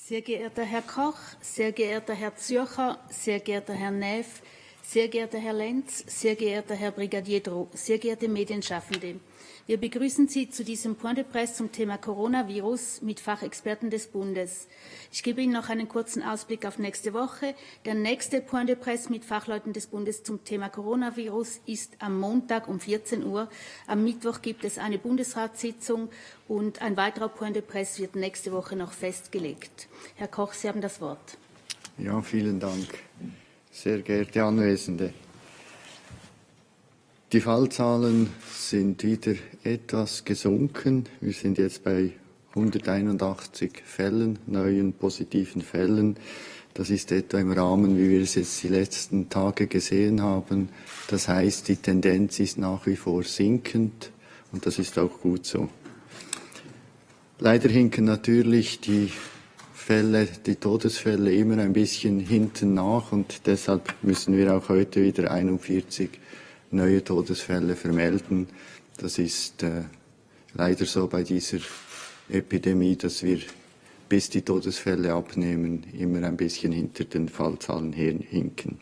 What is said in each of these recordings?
Sehr geehrter Herr Koch, sehr geehrter Herr Zürcher, sehr geehrter Herr Näf, sehr geehrter Herr Lenz, sehr geehrter Herr Brigadier Droh, sehr geehrte Medienschaffende, wir begrüßen Sie zu diesem Point de Presse zum Thema Coronavirus mit Fachexperten des Bundes. Ich gebe Ihnen noch einen kurzen Ausblick auf nächste Woche. Der nächste Point de Presse mit Fachleuten des Bundes zum Thema Coronavirus ist am Montag um 14 Uhr. Am Mittwoch gibt es eine Bundesratssitzung und ein weiterer Point de Presse wird nächste Woche noch festgelegt. Herr Koch, Sie haben das Wort. Ja, vielen Dank, sehr geehrte Anwesende. Die Fallzahlen sind wieder etwas gesunken. Wir sind jetzt bei 181 Fällen, neuen positiven Fällen. Das ist etwa im Rahmen, wie wir es jetzt die letzten Tage gesehen haben. Das heißt, die Tendenz ist nach wie vor sinkend und das ist auch gut so. Leider hinken natürlich die Todesfälle immer ein bisschen hinten nach und deshalb müssen wir auch heute wieder 41 neue Todesfälle vermelden. Das ist leider so bei dieser Epidemie, dass wir, bis die Todesfälle abnehmen, immer ein bisschen hinter den Fallzahlen hinken.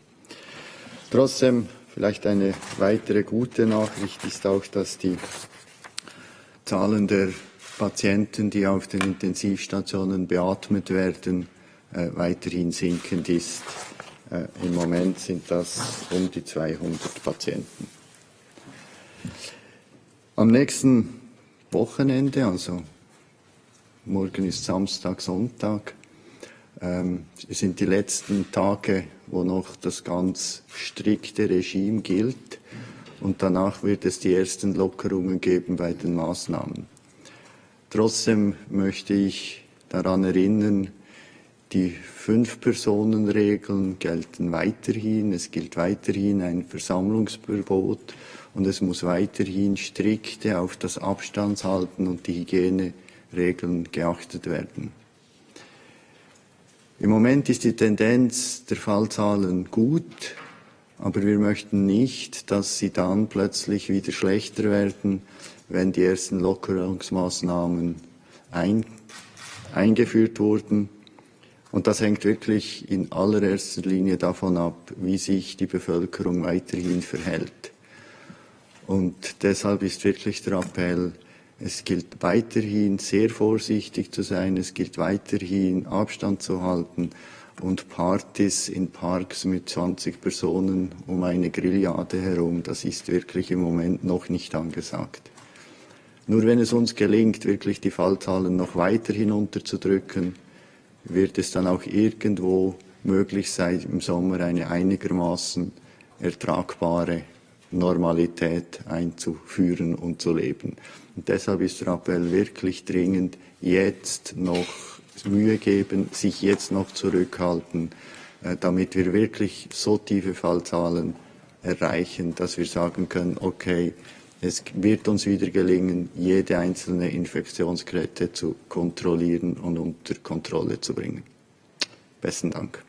Trotzdem, vielleicht eine weitere gute Nachricht ist auch, dass die Zahlen der Patienten, die auf den Intensivstationen beatmet werden, weiterhin sinkend ist. Im Moment sind das um die 200 Patienten. Am nächsten Wochenende, also morgen ist Samstag, Sonntag, sind die letzten Tage, wo noch das ganz strikte Regime gilt und danach wird es die ersten Lockerungen geben bei den Maßnahmen. Trotzdem möchte ich daran erinnern, die 5-Personen-Regeln gelten weiterhin. Es gilt weiterhin ein Versammlungsverbot und es muss weiterhin strikte auf das Abstandshalten und die Hygieneregeln geachtet werden. Im Moment ist die Tendenz der Fallzahlen gut, aber wir möchten nicht, dass sie dann plötzlich wieder schlechter werden, wenn die ersten Lockerungsmaßnahmen eingeführt wurden. Und das hängt wirklich in allererster Linie davon ab, wie sich die Bevölkerung weiterhin verhält. Und deshalb ist wirklich der Appell, es gilt weiterhin sehr vorsichtig zu sein, es gilt weiterhin Abstand zu halten und Partys in Parks mit 20 Personen um eine Grillade herum, das ist wirklich im Moment noch nicht angesagt. Nur wenn es uns gelingt, wirklich die Fallzahlen noch weiter hinunterzudrücken, wird es dann auch irgendwo möglich sein, im Sommer eine einigermaßen ertragbare Normalität einzuführen und zu leben. Und deshalb ist der Appell wirklich dringend, jetzt noch Mühe geben, sich jetzt noch zurückhalten, damit wir wirklich so tiefe Fallzahlen erreichen, dass wir sagen können, okay, es wird uns wieder gelingen, jede einzelne Infektionskette zu kontrollieren und unter Kontrolle zu bringen. Besten Dank.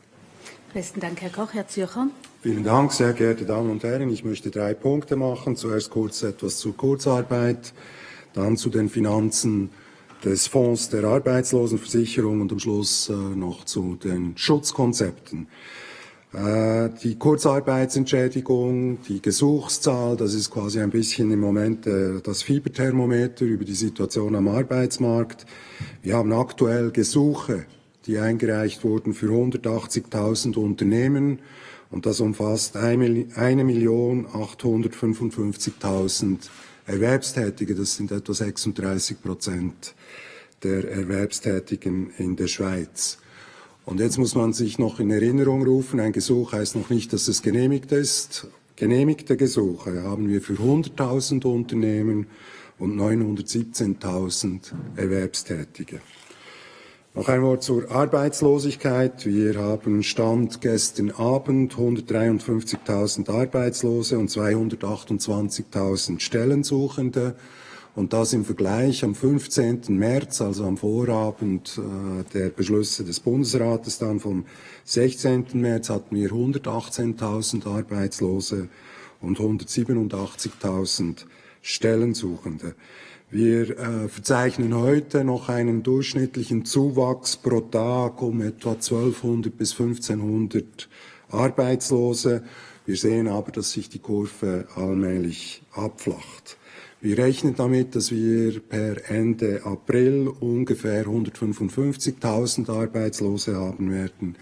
Besten Dank, Herr Koch. Herr Zürcher. Vielen Dank, sehr geehrte Damen und Herren. Ich möchte 3 Punkte machen. Zuerst kurz etwas zur Kurzarbeit, dann zu den Finanzen des Fonds der Arbeitslosenversicherung und am Schluss noch zu den Schutzkonzepten. Die Kurzarbeitsentschädigung, die Gesuchszahl, das ist quasi ein bisschen im Moment das Fieberthermometer über die Situation am Arbeitsmarkt. Wir haben aktuell Gesuche, die eingereicht wurden für 180.000 Unternehmen und das umfasst 1.855.000 Erwerbstätige. Das sind etwa 36% der Erwerbstätigen in der Schweiz. Und jetzt muss man sich noch in Erinnerung rufen, ein Gesuch heißt noch nicht, dass es genehmigt ist. Genehmigte Gesuche haben wir für 100.000 Unternehmen und 917.000 Erwerbstätige. Noch ein Wort zur Arbeitslosigkeit. Wir haben Stand gestern Abend 153.000 Arbeitslose und 228.000 Stellensuchende. Und das im Vergleich am 15. März, also am Vorabend der Beschlüsse des Bundesrates, dann vom 16. März hatten wir 118.000 Arbeitslose und 187.000 Stellensuchende. Wir verzeichnen heute noch einen durchschnittlichen Zuwachs pro Tag um etwa 1200 bis 1500 Arbeitslose. Wir sehen aber, dass sich die Kurve allmählich abflacht. Wir rechnen damit, dass wir per Ende April ungefähr 155.000 Arbeitslose haben werden,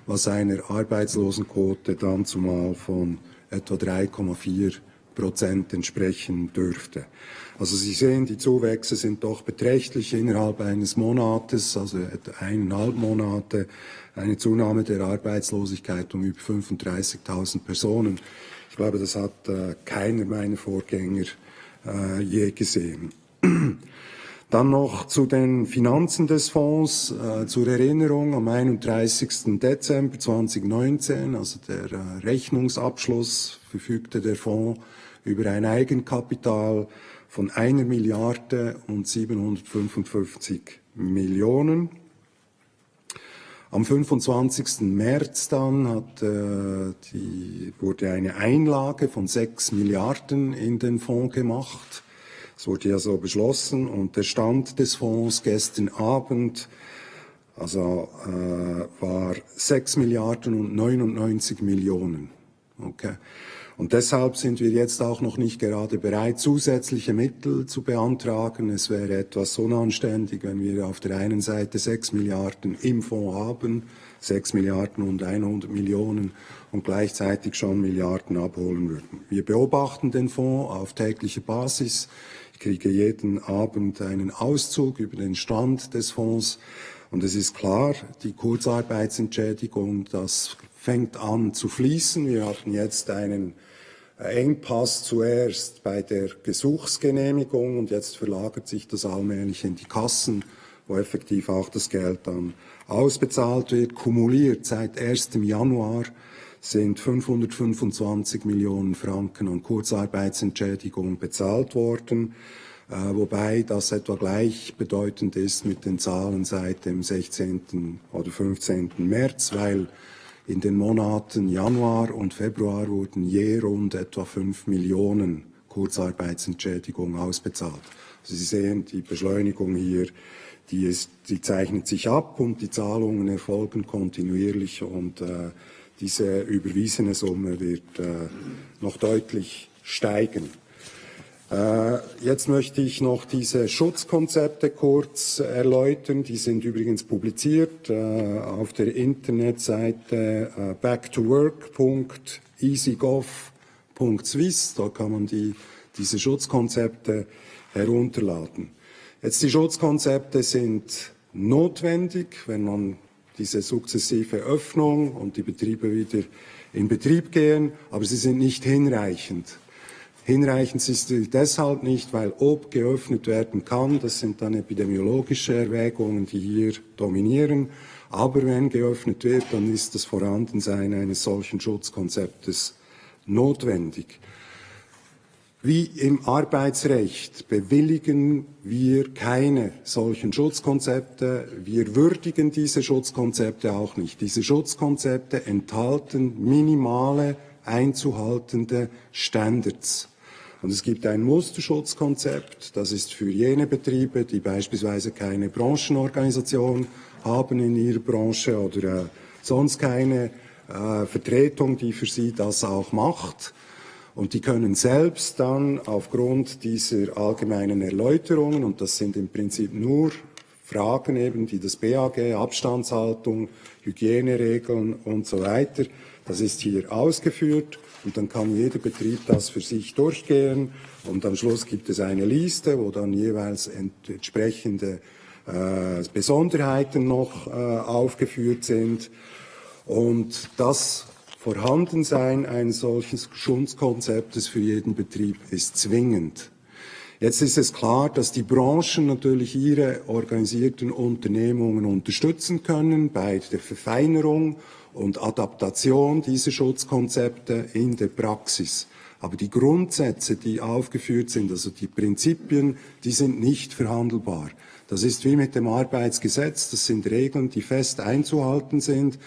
was einer Arbeitslosenquote dann zumal von etwa 3,4% entsprechen dürfte. Also Sie sehen, die Zuwächse sind doch beträchtlich innerhalb eines Monates, also etwa 1,5 Monate, eine Zunahme der Arbeitslosigkeit um über 35.000 Personen. Ich glaube, das hat keiner meiner Vorgänger je gesehen. Dann noch zu den Finanzen des Fonds. Zur Erinnerung, am 31. Dezember 2019, also der Rechnungsabschluss, verfügte der Fonds über ein Eigenkapital von 1 Milliarde und 755 Millionen. Am 25. März dann wurde eine Einlage von 6 Milliarden in den Fonds gemacht. Es wurde ja so beschlossen und der Stand des Fonds gestern Abend war 6 Milliarden und 99 Millionen. Okay. Und deshalb sind wir jetzt auch noch nicht gerade bereit, zusätzliche Mittel zu beantragen. Es wäre etwas unanständig, wenn wir auf der einen Seite 6 Milliarden im Fonds haben, 6 Milliarden und 100 Millionen und gleichzeitig schon Milliarden abholen würden. Wir beobachten den Fonds auf täglicher Basis. Ich kriege jeden Abend einen Auszug über den Stand des Fonds. Und es ist klar, die Kurzarbeitsentschädigung, das fängt an zu fließen. Wir hatten jetzt einen Engpass zuerst bei der Gesuchsgenehmigung und jetzt verlagert sich das allmählich in die Kassen, wo effektiv auch das Geld dann ausbezahlt wird. Kumuliert seit 1. Januar sind 525 Millionen Franken an Kurzarbeitsentschädigung bezahlt worden, wobei das etwa gleichbedeutend ist mit den Zahlen seit dem 16. oder 15. März, weil in den Monaten Januar und Februar wurden je rund etwa 5 Millionen Kurzarbeitsentschädigung ausbezahlt. Also Sie sehen, die Beschleunigung hier, die zeichnet sich ab und die Zahlungen erfolgen kontinuierlich und diese überwiesene Summe wird noch deutlich steigen. Jetzt möchte ich noch diese Schutzkonzepte kurz erläutern. Die sind übrigens publiziert auf der Internetseite backtowork.easygov.swiss. Da kann man diese Schutzkonzepte herunterladen. Jetzt die Schutzkonzepte sind notwendig, wenn man diese sukzessive Öffnung und die Betriebe wieder in Betrieb gehen, aber sie sind nicht hinreichend. Hinreichend ist sie deshalb nicht, weil ob geöffnet werden kann, das sind dann epidemiologische Erwägungen, die hier dominieren. Aber wenn geöffnet wird, dann ist das Vorhandensein eines solchen Schutzkonzeptes notwendig. Wie im Arbeitsrecht bewilligen wir keine solchen Schutzkonzepte. Wir würdigen diese Schutzkonzepte auch nicht. Diese Schutzkonzepte enthalten minimale einzuhaltende Standards. Und es gibt ein Musterschutzkonzept, das ist für jene Betriebe, die beispielsweise keine Branchenorganisation haben in ihrer Branche oder sonst keine Vertretung, die für sie das auch macht. Und die können selbst dann aufgrund dieser allgemeinen Erläuterungen, und das sind im Prinzip nur Fragen eben, die das BAG, Abstandshaltung, Hygieneregeln und so weiter, das ist hier ausgeführt und dann kann jeder Betrieb das für sich durchgehen und am Schluss gibt es eine Liste, wo dann jeweils entsprechende Besonderheiten noch aufgeführt sind und das Vorhandensein eines solchen Schutzkonzeptes für jeden Betrieb ist zwingend. Jetzt ist es klar, dass die Branchen natürlich ihre organisierten Unternehmungen unterstützen können bei der Verfeinerung und Adaptation dieser Schutzkonzepte in der Praxis. Aber die Grundsätze, die aufgeführt sind, also die Prinzipien, die sind nicht verhandelbar. Das ist wie mit dem Arbeitsgesetz, das sind Regeln, die fest einzuhalten sind.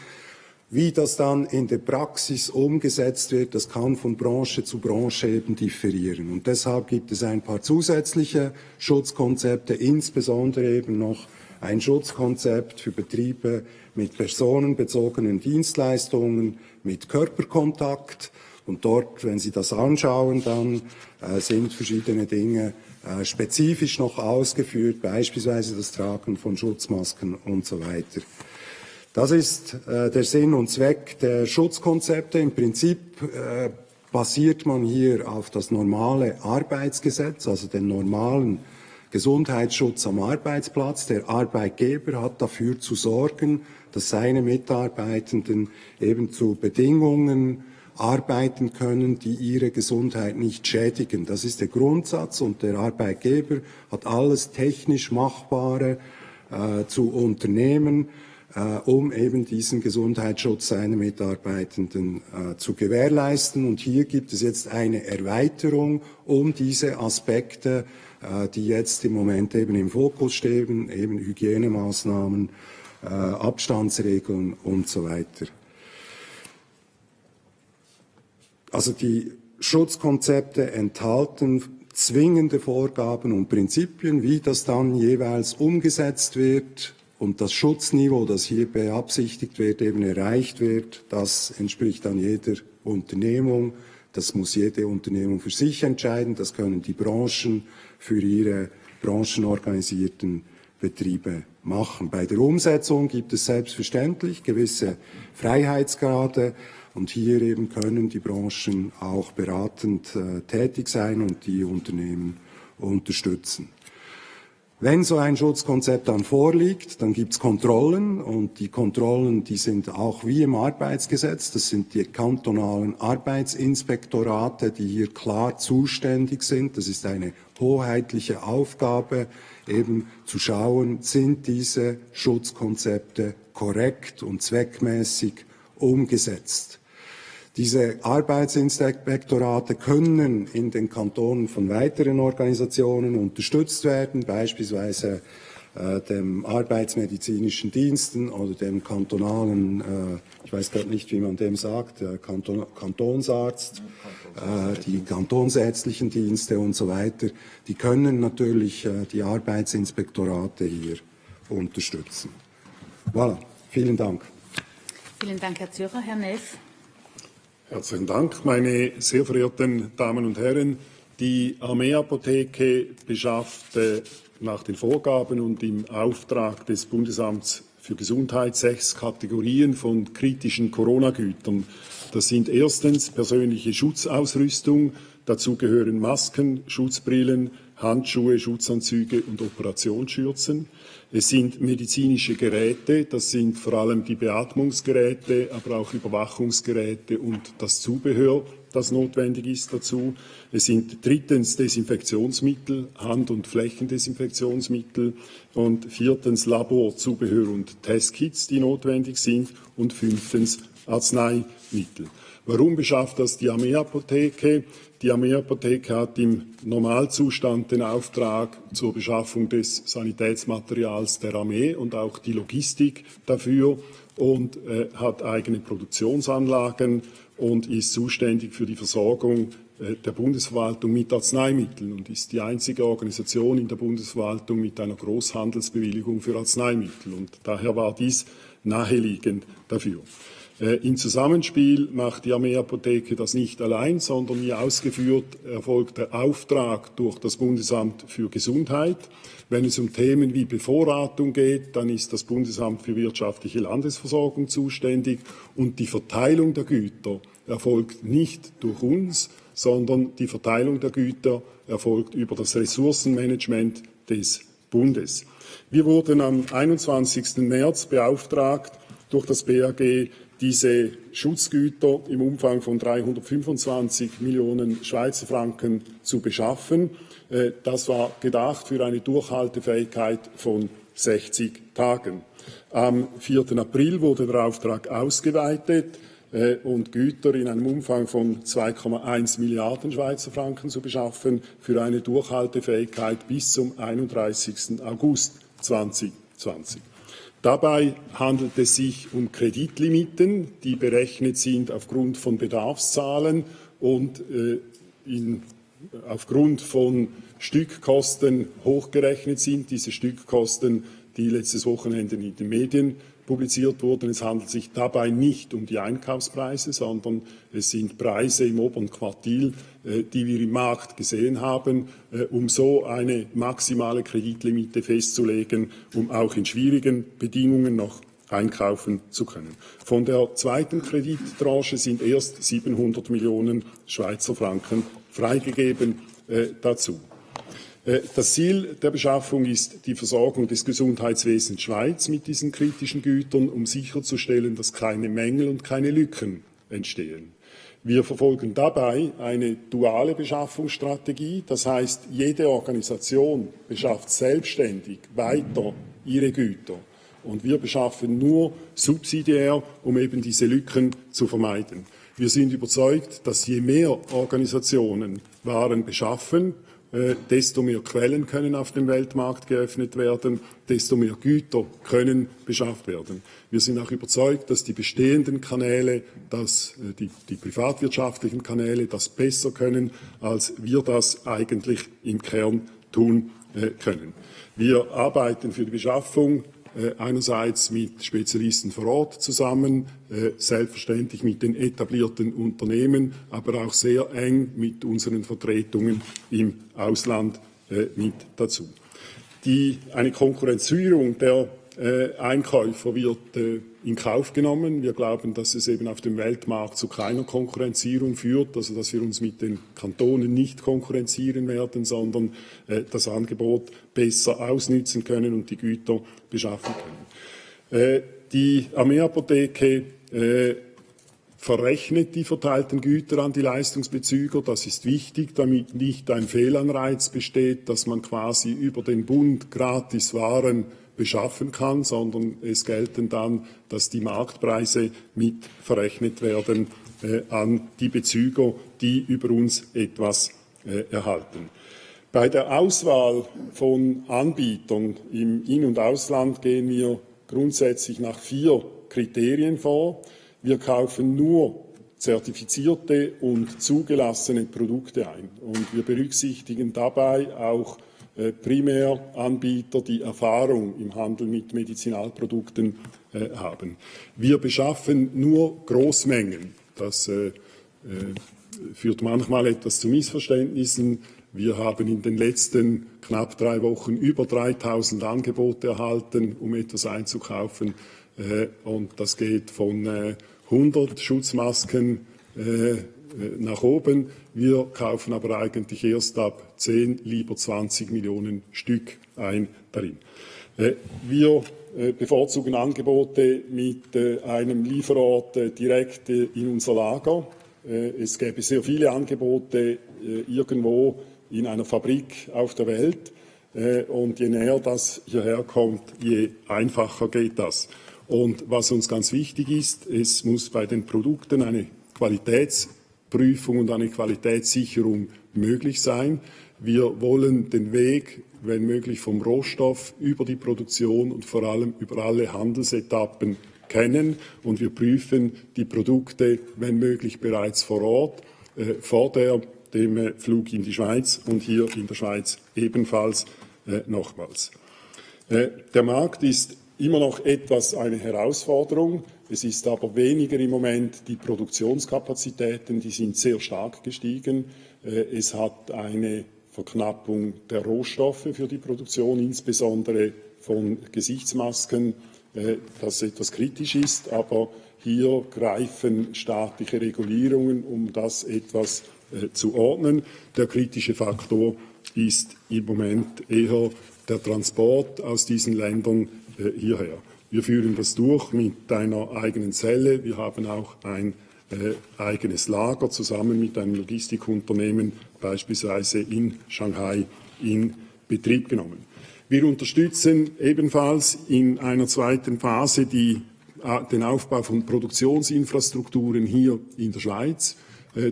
Wie das dann in der Praxis umgesetzt wird, das kann von Branche zu Branche eben differieren. Und deshalb gibt es ein paar zusätzliche Schutzkonzepte, insbesondere eben noch ein Schutzkonzept für Betriebe mit personenbezogenen Dienstleistungen, mit Körperkontakt. Und dort, wenn Sie das anschauen, dann sind verschiedene Dinge spezifisch noch ausgeführt, beispielsweise das Tragen von Schutzmasken und so weiter. Das ist der Sinn und Zweck der Schutzkonzepte. Im Prinzip basiert man hier auf das normale Arbeitsgesetz, also den normalen Gesundheitsschutz am Arbeitsplatz. Der Arbeitgeber hat dafür zu sorgen, dass seine Mitarbeitenden eben zu Bedingungen arbeiten können, die ihre Gesundheit nicht schädigen. Das ist der Grundsatz, und der Arbeitgeber hat alles technisch Machbare zu unternehmen, um eben diesen Gesundheitsschutz seiner Mitarbeitenden zu gewährleisten. Und hier gibt es jetzt eine Erweiterung um diese Aspekte, die jetzt im Moment eben im Fokus stehen, eben Hygienemaßnahmen, Abstandsregeln und so weiter. Also die Schutzkonzepte enthalten zwingende Vorgaben und Prinzipien, wie das dann jeweils umgesetzt wird und das Schutzniveau, das hier beabsichtigt wird, eben erreicht wird. Das entspricht dann jeder Unternehmung. Das muss jede Unternehmung für sich entscheiden. Das können die Branchen für ihre branchenorganisierten Betriebe machen. Bei der Umsetzung gibt es selbstverständlich gewisse Freiheitsgrade. Und hier eben können die Branchen auch beratend tätig sein und die Unternehmen unterstützen. Wenn so ein Schutzkonzept dann vorliegt, dann gibt es Kontrollen, und die Kontrollen, die sind auch wie im Arbeitsgesetz. Das sind die kantonalen Arbeitsinspektorate, die hier klar zuständig sind. Das ist eine hoheitliche Aufgabe, eben zu schauen, sind diese Schutzkonzepte korrekt und zweckmäßig umgesetzt. Diese Arbeitsinspektorate können in den Kantonen von weiteren Organisationen unterstützt werden, beispielsweise dem Arbeitsmedizinischen Diensten oder dem kantonalen, ich weiß gerade nicht, wie man dem sagt, Kantonsarzt, die kantonsärztlichen Dienste und so weiter. Die können natürlich die Arbeitsinspektorate hier unterstützen. Voilà, vielen Dank. Vielen Dank, Herr Zürcher. Herr Neff. Herzlichen Dank, meine sehr verehrten Damen und Herren. Die Armeeapotheke beschafft nach den Vorgaben und im Auftrag des Bundesamts für Gesundheit 6 Kategorien von kritischen Corona-Gütern. Das sind erstens persönliche Schutzausrüstung, dazu gehören Masken, Schutzbrillen, Handschuhe, Schutzanzüge und Operationsschürzen. Es sind medizinische Geräte, das sind vor allem die Beatmungsgeräte, aber auch Überwachungsgeräte und das Zubehör, das notwendig ist dazu. Es sind drittens Desinfektionsmittel, Hand- und Flächendesinfektionsmittel, und viertens Laborzubehör und Testkits, die notwendig sind, und fünftens Arzneimittel. Warum beschafft das die Armeeapotheke? Die Armeeapotheke hat im Normalzustand den Auftrag zur Beschaffung des Sanitätsmaterials der Armee und auch die Logistik dafür und hat eigene Produktionsanlagen und ist zuständig für die Versorgung der Bundesverwaltung mit Arzneimitteln und ist die einzige Organisation in der Bundesverwaltung mit einer Großhandelsbewilligung für Arzneimittel. Und daher war dies naheliegend dafür. Im Zusammenspiel macht die Armeeapotheke das nicht allein, sondern wie ausgeführt erfolgt der Auftrag durch das Bundesamt für Gesundheit. Wenn es um Themen wie Bevorratung geht, dann ist das Bundesamt für wirtschaftliche Landesversorgung zuständig, und die Verteilung der Güter erfolgt nicht durch uns, sondern die Verteilung der Güter erfolgt über das Ressourcenmanagement des Bundes. Wir wurden am 21. März beauftragt, durch das BAG diese Schutzgüter im Umfang von 325 Millionen Schweizer Franken zu beschaffen. Das war gedacht für eine Durchhaltefähigkeit von 60 Tagen. Am 4. April wurde der Auftrag ausgeweitet und Güter in einem Umfang von 2,1 Milliarden Schweizer Franken zu beschaffen für eine Durchhaltefähigkeit bis zum 31. August 2020. Dabei handelt es sich um Kreditlimiten, die berechnet sind aufgrund von Bedarfszahlen und aufgrund von Stückkosten hochgerechnet sind. Diese Stückkosten, die letztes Wochenende in den Medien publiziert wurden. Es handelt sich dabei nicht um die Einkaufspreise, sondern es sind Preise im oberen Quartil, die wir im Markt gesehen haben, um so eine maximale Kreditlimite festzulegen, um auch in schwierigen Bedingungen noch einkaufen zu können. Von der zweiten Kredittranche sind erst 700 Millionen Schweizer Franken freigegeben dazu. Das Ziel der Beschaffung ist die Versorgung des Gesundheitswesens Schweiz mit diesen kritischen Gütern, um sicherzustellen, dass keine Mängel und keine Lücken entstehen. Wir verfolgen dabei eine duale Beschaffungsstrategie. Das heißt, jede Organisation beschafft selbstständig weiter ihre Güter. Und wir beschaffen nur subsidiär, um eben diese Lücken zu vermeiden. Wir sind überzeugt, dass je mehr Organisationen Waren beschaffen, desto mehr Quellen können auf dem Weltmarkt geöffnet werden, desto mehr Güter können beschafft werden. Wir sind auch überzeugt, dass die bestehenden Kanäle, die privatwirtschaftlichen Kanäle, das besser können, als wir das eigentlich im Kern tun können. Wir arbeiten für die Beschaffung einerseits mit Spezialisten vor Ort zusammen, selbstverständlich mit den etablierten Unternehmen, aber auch sehr eng mit unseren Vertretungen im Ausland mit dazu. Eine Konkurrenzierung der Einkäufer wird in Kauf genommen. Wir glauben, dass es eben auf dem Weltmarkt zu keiner Konkurrenzierung führt, also dass wir uns mit den Kantonen nicht konkurrenzieren werden, sondern das Angebot besser ausnützen können und die Güter beschaffen können. Die Armeeapotheke verrechnet die verteilten Güter an die Leistungsbezüger. Das ist wichtig, damit nicht ein Fehlanreiz besteht, dass man quasi über den Bund gratis Waren beschaffen kann, sondern es gelten dann, dass die Marktpreise mit verrechnet werden an die Bezüger, die über uns etwas erhalten. Bei der Auswahl von Anbietern im In- und Ausland gehen wir grundsätzlich nach 4 Kriterien vor. Wir kaufen nur zertifizierte und zugelassene Produkte ein. Und wir berücksichtigen dabei auch Primäranbieter, die Erfahrung im Handel mit Medizinalprodukten haben. Wir beschaffen nur Großmengen. Das führt manchmal etwas zu Missverständnissen. Wir haben in den letzten knapp 3 Wochen über 3000 Angebote erhalten, um etwas einzukaufen. Und das geht von 100 Schutzmasken nach oben. Wir kaufen aber eigentlich erst ab 10, lieber 20 Millionen Stück ein darin. Wir bevorzugen Angebote mit einem Lieferort direkt in unser Lager. Es gäbe sehr viele Angebote irgendwo in einer Fabrik auf der Welt. Und je näher das hierher kommt, je einfacher geht das. Und was uns ganz wichtig ist, es muss bei den Produkten eine Qualitätsprüfung und eine Qualitätssicherung möglich sein. Wir wollen den Weg, wenn möglich, vom Rohstoff über die Produktion und vor allem über alle Handelsetappen kennen. Und wir prüfen die Produkte, wenn möglich, bereits vor Ort, vor dem Flug in die Schweiz und hier in der Schweiz ebenfalls nochmals. Der Markt ist immer noch etwas eine Herausforderung. Es ist aber weniger im Moment die Produktionskapazitäten, die sind sehr stark gestiegen. Es hat eine Verknappung der Rohstoffe für die Produktion, insbesondere von Gesichtsmasken, das etwas kritisch ist. Aber hier greifen staatliche Regulierungen, um das etwas zu ordnen. Der kritische Faktor ist im Moment eher der Transport aus diesen Ländern hierher. Wir führen das durch mit einer eigenen Zelle. Wir haben auch ein eigenes Lager zusammen mit einem Logistikunternehmen, beispielsweise in Shanghai, in Betrieb genommen. Wir unterstützen ebenfalls in einer zweiten Phase den Aufbau von Produktionsinfrastrukturen hier in der Schweiz.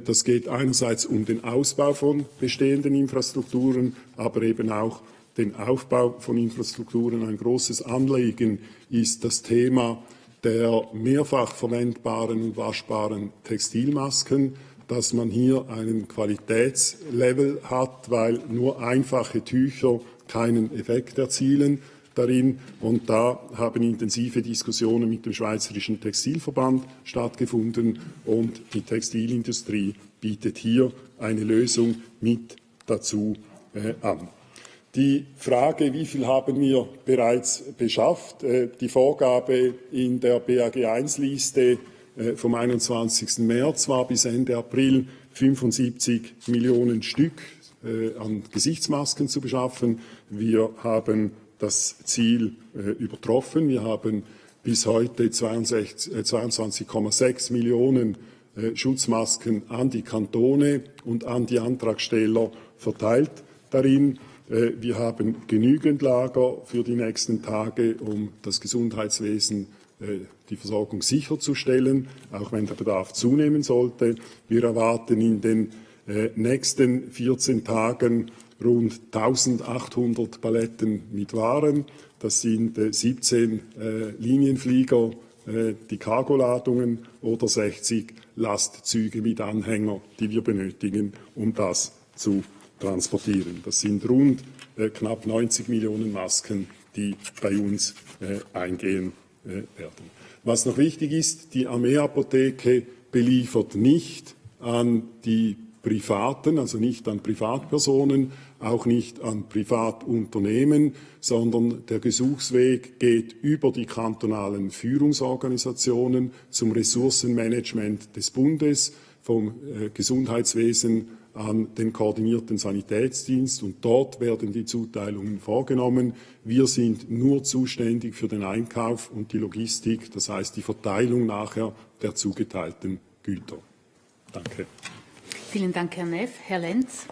Das geht einerseits um den Ausbau von bestehenden Infrastrukturen, aber eben auch den Aufbau von Infrastrukturen. Ein großes Anliegen ist das Thema der mehrfach verwendbaren und waschbaren Textilmasken, dass man hier einen Qualitätslevel hat, weil nur einfache Tücher keinen Effekt erzielen darin. Und da haben intensive Diskussionen mit dem Schweizerischen Textilverband stattgefunden und die Textilindustrie bietet hier eine Lösung mit dazu an. Die Frage, wie viel haben wir bereits beschafft? Die Vorgabe in der BAG-1-Liste vom 21. März war bis Ende April 75 Millionen Stück an Gesichtsmasken zu beschaffen. Wir haben das Ziel übertroffen. Wir haben bis heute 22,6 Millionen Schutzmasken an die Kantone und an die Antragsteller verteilt darin. Wir haben genügend Lager für die nächsten Tage, um das Gesundheitswesen, die Versorgung sicherzustellen, auch wenn der Bedarf zunehmen sollte. Wir erwarten in den nächsten 14 Tagen rund 1800 Paletten mit Waren. Das sind 17 Linienflieger, die Cargoladungen oder 60 Lastzüge mit Anhänger, die wir benötigen, um das zu transportieren. Das sind rund knapp 90 Millionen Masken, die bei uns eingehen werden. Was noch wichtig ist, die Armeeapotheke beliefert nicht an die Privaten, also nicht an Privatpersonen, auch nicht an Privatunternehmen, sondern der Gesuchsweg geht über die kantonalen Führungsorganisationen zum Ressourcenmanagement des Bundes, vom Gesundheitswesen an den koordinierten Sanitätsdienst, und dort werden die Zuteilungen vorgenommen. Wir sind nur zuständig für den Einkauf und die Logistik, das heißt die Verteilung nachher der zugeteilten Güter. Danke. Vielen Dank, Herr Neff. Herr Lenz.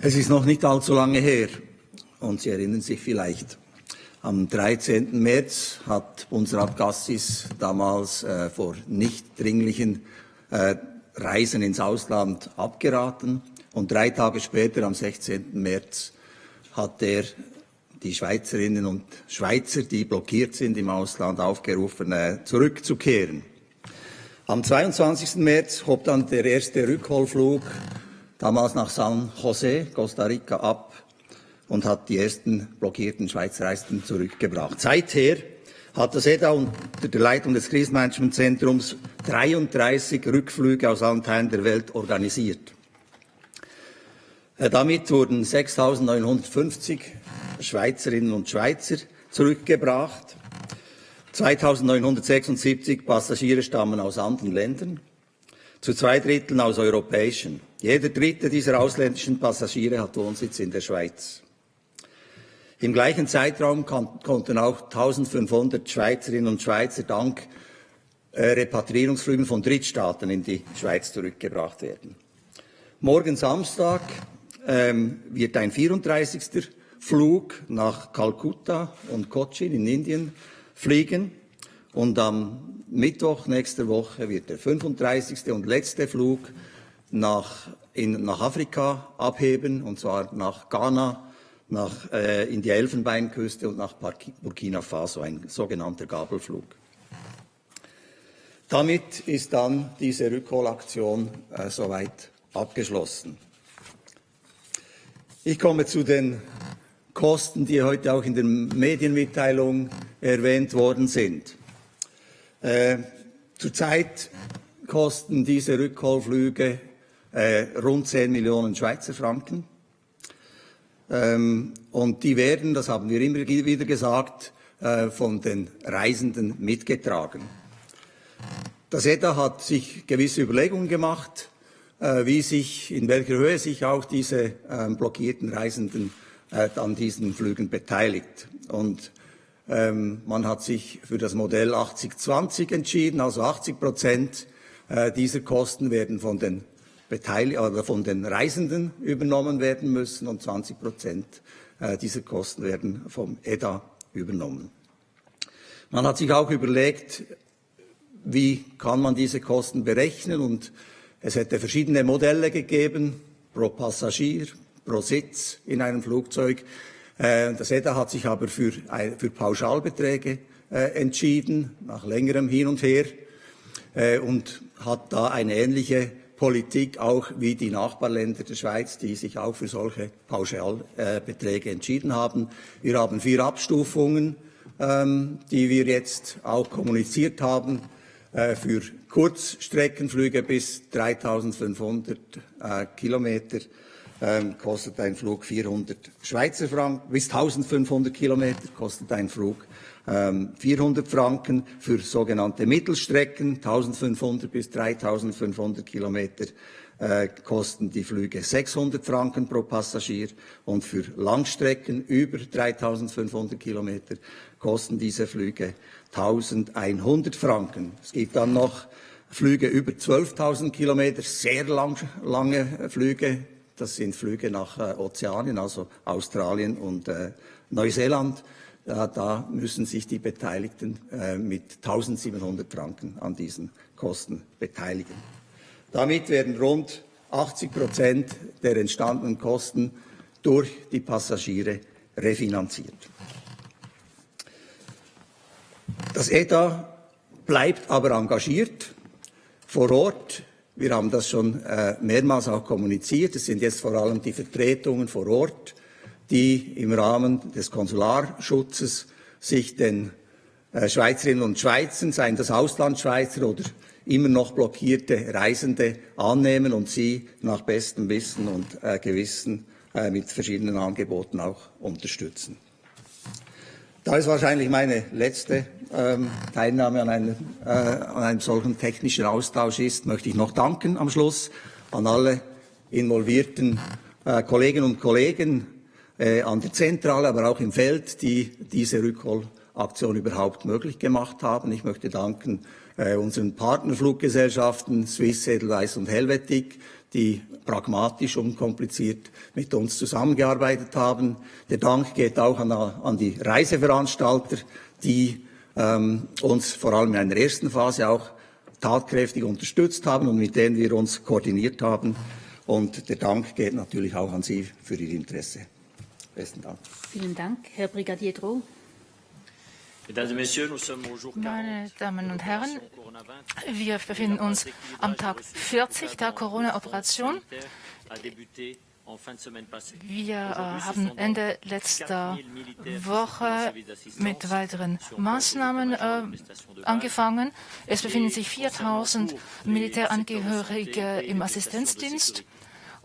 Es ist noch nicht allzu lange her, und Sie erinnern sich vielleicht, am 13. März hat Bundesrat Gassis damals vor nicht dringlichen Reisen ins Ausland abgeraten, und 3 Tage später, am 16. März, hat er die Schweizerinnen und Schweizer, die blockiert sind im Ausland, aufgerufen, zurückzukehren. Am 22. März hob dann der erste Rückholflug, damals nach San Jose, Costa Rica, ab und hat die ersten blockierten Schweizer Reisenden zurückgebracht. Seither hat das EDA unter der Leitung des Krisenmanagementzentrums 33 Rückflüge aus allen Teilen der Welt organisiert. Damit wurden 6.950 Schweizerinnen und Schweizer zurückgebracht. 2.976 Passagiere stammen aus anderen Ländern, zu 2 Dritteln aus europäischen. Jeder dritte dieser ausländischen Passagiere hat Wohnsitz in der Schweiz. Im gleichen Zeitraum konnten auch 1.500 Schweizerinnen und Schweizer dank Repatriierungsflügen von Drittstaaten in die Schweiz zurückgebracht werden. Morgen Samstag wird ein 34. Flug nach Kalkutta und Cochin in Indien fliegen, und am Mittwoch nächster Woche wird der 35. und letzte Flug nach Afrika abheben, und zwar nach Ghana, in die Elfenbeinküste und nach Burkina Faso, ein sogenannter Gabelflug. Damit ist dann diese Rückholaktion soweit abgeschlossen. Ich komme zu den Kosten, die heute auch in der Medienmitteilung erwähnt worden sind. Zurzeit kosten diese Rückholflüge rund 10 Millionen Schweizer Franken. Und die werden, das haben wir immer wieder gesagt, von den Reisenden mitgetragen. Das EDA hat sich gewisse Überlegungen gemacht, in welcher Höhe sich auch diese blockierten Reisenden an diesen Flügen beteiligt. Und man hat sich für das Modell 80-20 entschieden, also 80% dieser Kosten werden von den Reisenden übernommen werden müssen, und 20% dieser Kosten werden vom EDA übernommen. Man hat sich auch überlegt, wie kann man diese Kosten berechnen, und es hätte verschiedene Modelle gegeben, pro Passagier, pro Sitz in einem Flugzeug. Das EDA hat sich aber für Pauschalbeträge entschieden, nach längerem Hin und Her, und hat da eine ähnliche Politik auch wie die Nachbarländer der Schweiz, die sich auch für solche Pauschalbeträge entschieden haben. Wir haben 4 Abstufungen, die wir jetzt auch kommuniziert haben. Für Kurzstreckenflüge bis 3.500 Kilometer kostet ein Flug 400 Schweizer Franken. Bis 1.500 Kilometer kostet ein Flug 400 Franken. Für sogenannte Mittelstrecken, 1.500 bis 3.500 Kilometer, kosten die Flüge 600 Franken pro Passagier. Und für Langstrecken über 3.500 Kilometer kosten diese Flüge 1.100 Franken. Es gibt dann noch Flüge über 12.000 Kilometer, sehr lange Flüge. Das sind Flüge nach Ozeanien, also Australien und Neuseeland. Da müssen sich die Beteiligten mit 1.700 Franken an diesen Kosten beteiligen. Damit werden rund 80% der entstandenen Kosten durch die Passagiere refinanziert. Das EDA bleibt aber engagiert vor Ort. Wir haben das schon mehrmals auch kommuniziert. Es sind jetzt vor allem die Vertretungen vor Ort, die im Rahmen des Konsularschutzes sich den Schweizerinnen und Schweizern, seien das Auslandschweizer oder immer noch blockierte Reisende, annehmen und sie nach bestem Wissen und Gewissen mit verschiedenen Angeboten auch unterstützen. Da es wahrscheinlich meine letzte Teilnahme an einem solchen technischen Austausch ist, möchte ich noch danken am Schluss an alle involvierten Kolleginnen und Kollegen an der Zentrale, aber auch im Feld, die diese Rückholaktion überhaupt möglich gemacht haben. Ich möchte danken unseren Partnerfluggesellschaften Swiss, Edelweiss und Helvetic, die pragmatisch, unkompliziert mit uns zusammengearbeitet haben. Der Dank geht auch an die Reiseveranstalter, die uns vor allem in einer ersten Phase auch tatkräftig unterstützt haben und mit denen wir uns koordiniert haben. Und der Dank geht natürlich auch an Sie für Ihr Interesse. Besten Dank. Vielen Dank, Herr Brigadier Droh. Meine Damen und Herren, wir befinden uns am Tag 40 der Corona-Operation. Wir haben Ende letzter Woche mit weiteren Maßnahmen angefangen. Es befinden sich 4.000 Militärangehörige im Assistenzdienst.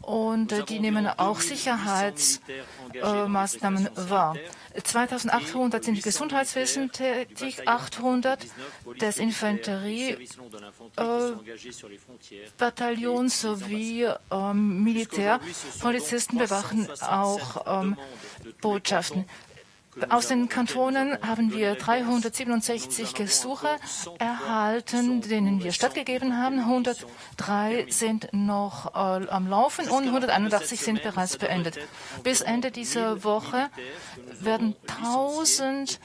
Und die nehmen auch Sicherheitsmaßnahmen wahr. 2.800 sind im Gesundheitswesen tätig, 800 des Infanteriebataillons sowie Militärpolizisten bewachen auch Botschaften. Aus den Kantonen haben wir 367 Gesuche erhalten, denen wir stattgegeben haben. 103 sind noch am Laufen und 181 sind bereits beendet. Bis Ende dieser Woche werden 1.000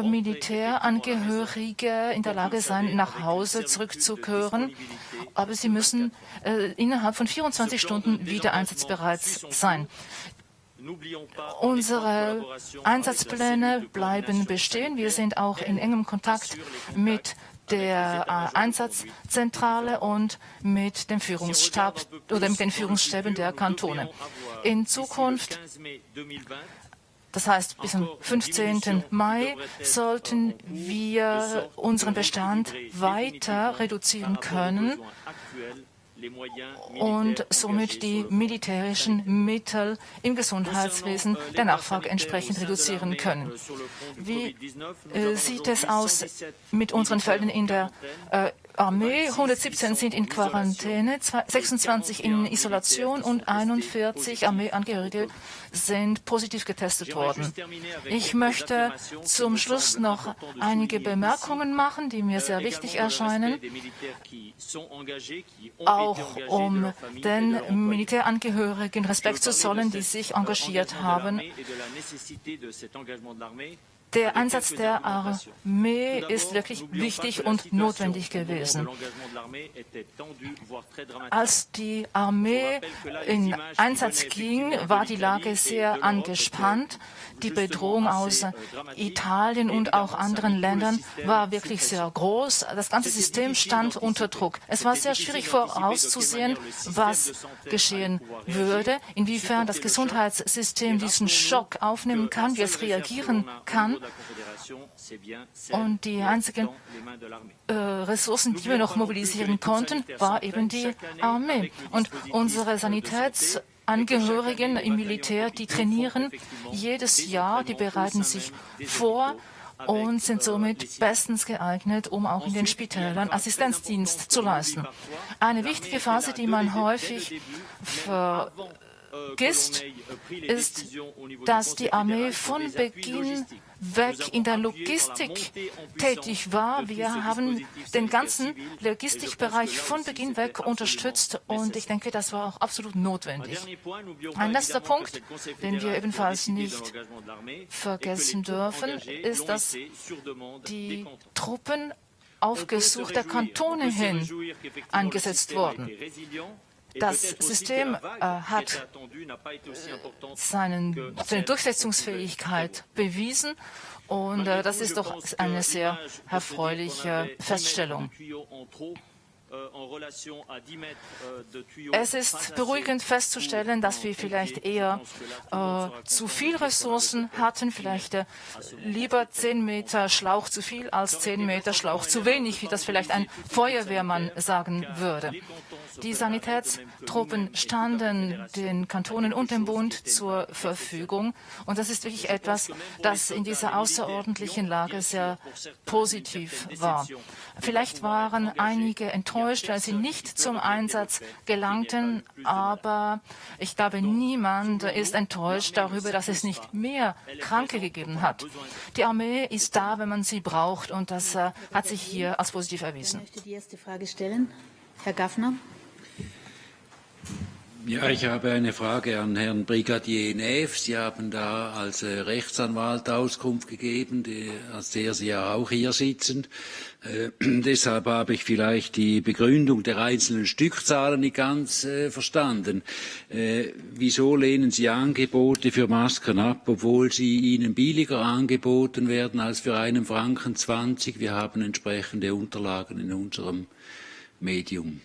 Militärangehörige in der Lage sein, nach Hause zurückzukehren. Aber sie müssen innerhalb von 24 Stunden wieder einsatzbereit sein. Unsere Einsatzpläne bleiben bestehen. Wir sind auch in engem Kontakt mit der Einsatzzentrale und mit dem Führungsstab oder mit den Führungsstäben der Kantone. In Zukunft, das heißt bis zum 15. Mai, sollten wir unseren Bestand weiter reduzieren können und somit die militärischen Mittel im Gesundheitswesen der Nachfrage entsprechend reduzieren können. Wie sieht es aus mit unseren Fällen in der Armee? 117 sind in Quarantäne, 26 in Isolation und 41 Armeeangehörige sind positiv getestet worden. Ich möchte zum Schluss noch einige Bemerkungen machen, die mir sehr wichtig erscheinen, auch um den Militärangehörigen Respekt zu zollen, die sich engagiert haben. Der Einsatz der Armee ist wirklich wichtig und notwendig gewesen. Als die Armee in Einsatz ging, war die Lage sehr angespannt. Die Bedrohung aus Italien und auch anderen Ländern war wirklich sehr groß. Das ganze System stand unter Druck. Es war sehr schwierig vorauszusehen, was geschehen würde, inwiefern das Gesundheitssystem diesen Schock aufnehmen kann, wie es reagieren kann. Und die einzigen Ressourcen, die wir noch mobilisieren konnten, war eben die Armee. Und unsere Sanitätsangehörigen im Militär, die trainieren jedes Jahr, die bereiten sich vor und sind somit bestens geeignet, um auch in den Spitälern Assistenzdienst zu leisten. Eine wichtige Phase, die man häufig vergisst, ist, dass die Armee von Beginn weg in der Logistik tätig war. Wir haben den ganzen Logistikbereich von Beginn weg unterstützt und ich denke, das war auch absolut notwendig. Ein letzter Punkt, den wir ebenfalls nicht vergessen dürfen, ist, dass die Truppen auf Gesuch der Kantone hin eingesetzt wurden. Das System hat seine Durchsetzungsfähigkeit bewiesen und das ist doch eine sehr erfreuliche Feststellung. Es ist beruhigend festzustellen, dass wir vielleicht eher zu viel Ressourcen hatten, vielleicht lieber 10 Meter Schlauch zu viel als 10 Meter Schlauch zu wenig, wie das vielleicht ein Feuerwehrmann sagen würde. Die Sanitätstruppen standen den Kantonen und dem Bund zur Verfügung und das ist wirklich etwas, das in dieser außerordentlichen Lage sehr positiv war. Vielleicht waren einige enttäuscht, weil sie nicht zum Einsatz gelangten, aber ich glaube, niemand ist enttäuscht darüber, dass es nicht mehr Kranke gegeben hat. Die Armee ist da, wenn man sie braucht und das hat sich hier als positiv erwiesen. Ich möchte die erste Frage stellen. Herr Gaffner. Ja, ich habe eine Frage an Herrn Brigadier Neff. Sie haben da als Rechtsanwalt Auskunft gegeben, als der Sie ja auch hier sitzen. Deshalb habe ich vielleicht die Begründung der einzelnen Stückzahlen nicht ganz verstanden. Wieso lehnen Sie Angebote für Masken ab, obwohl sie Ihnen billiger angeboten werden als für einen Franken 20? Wir haben entsprechende Unterlagen in unserem Medium.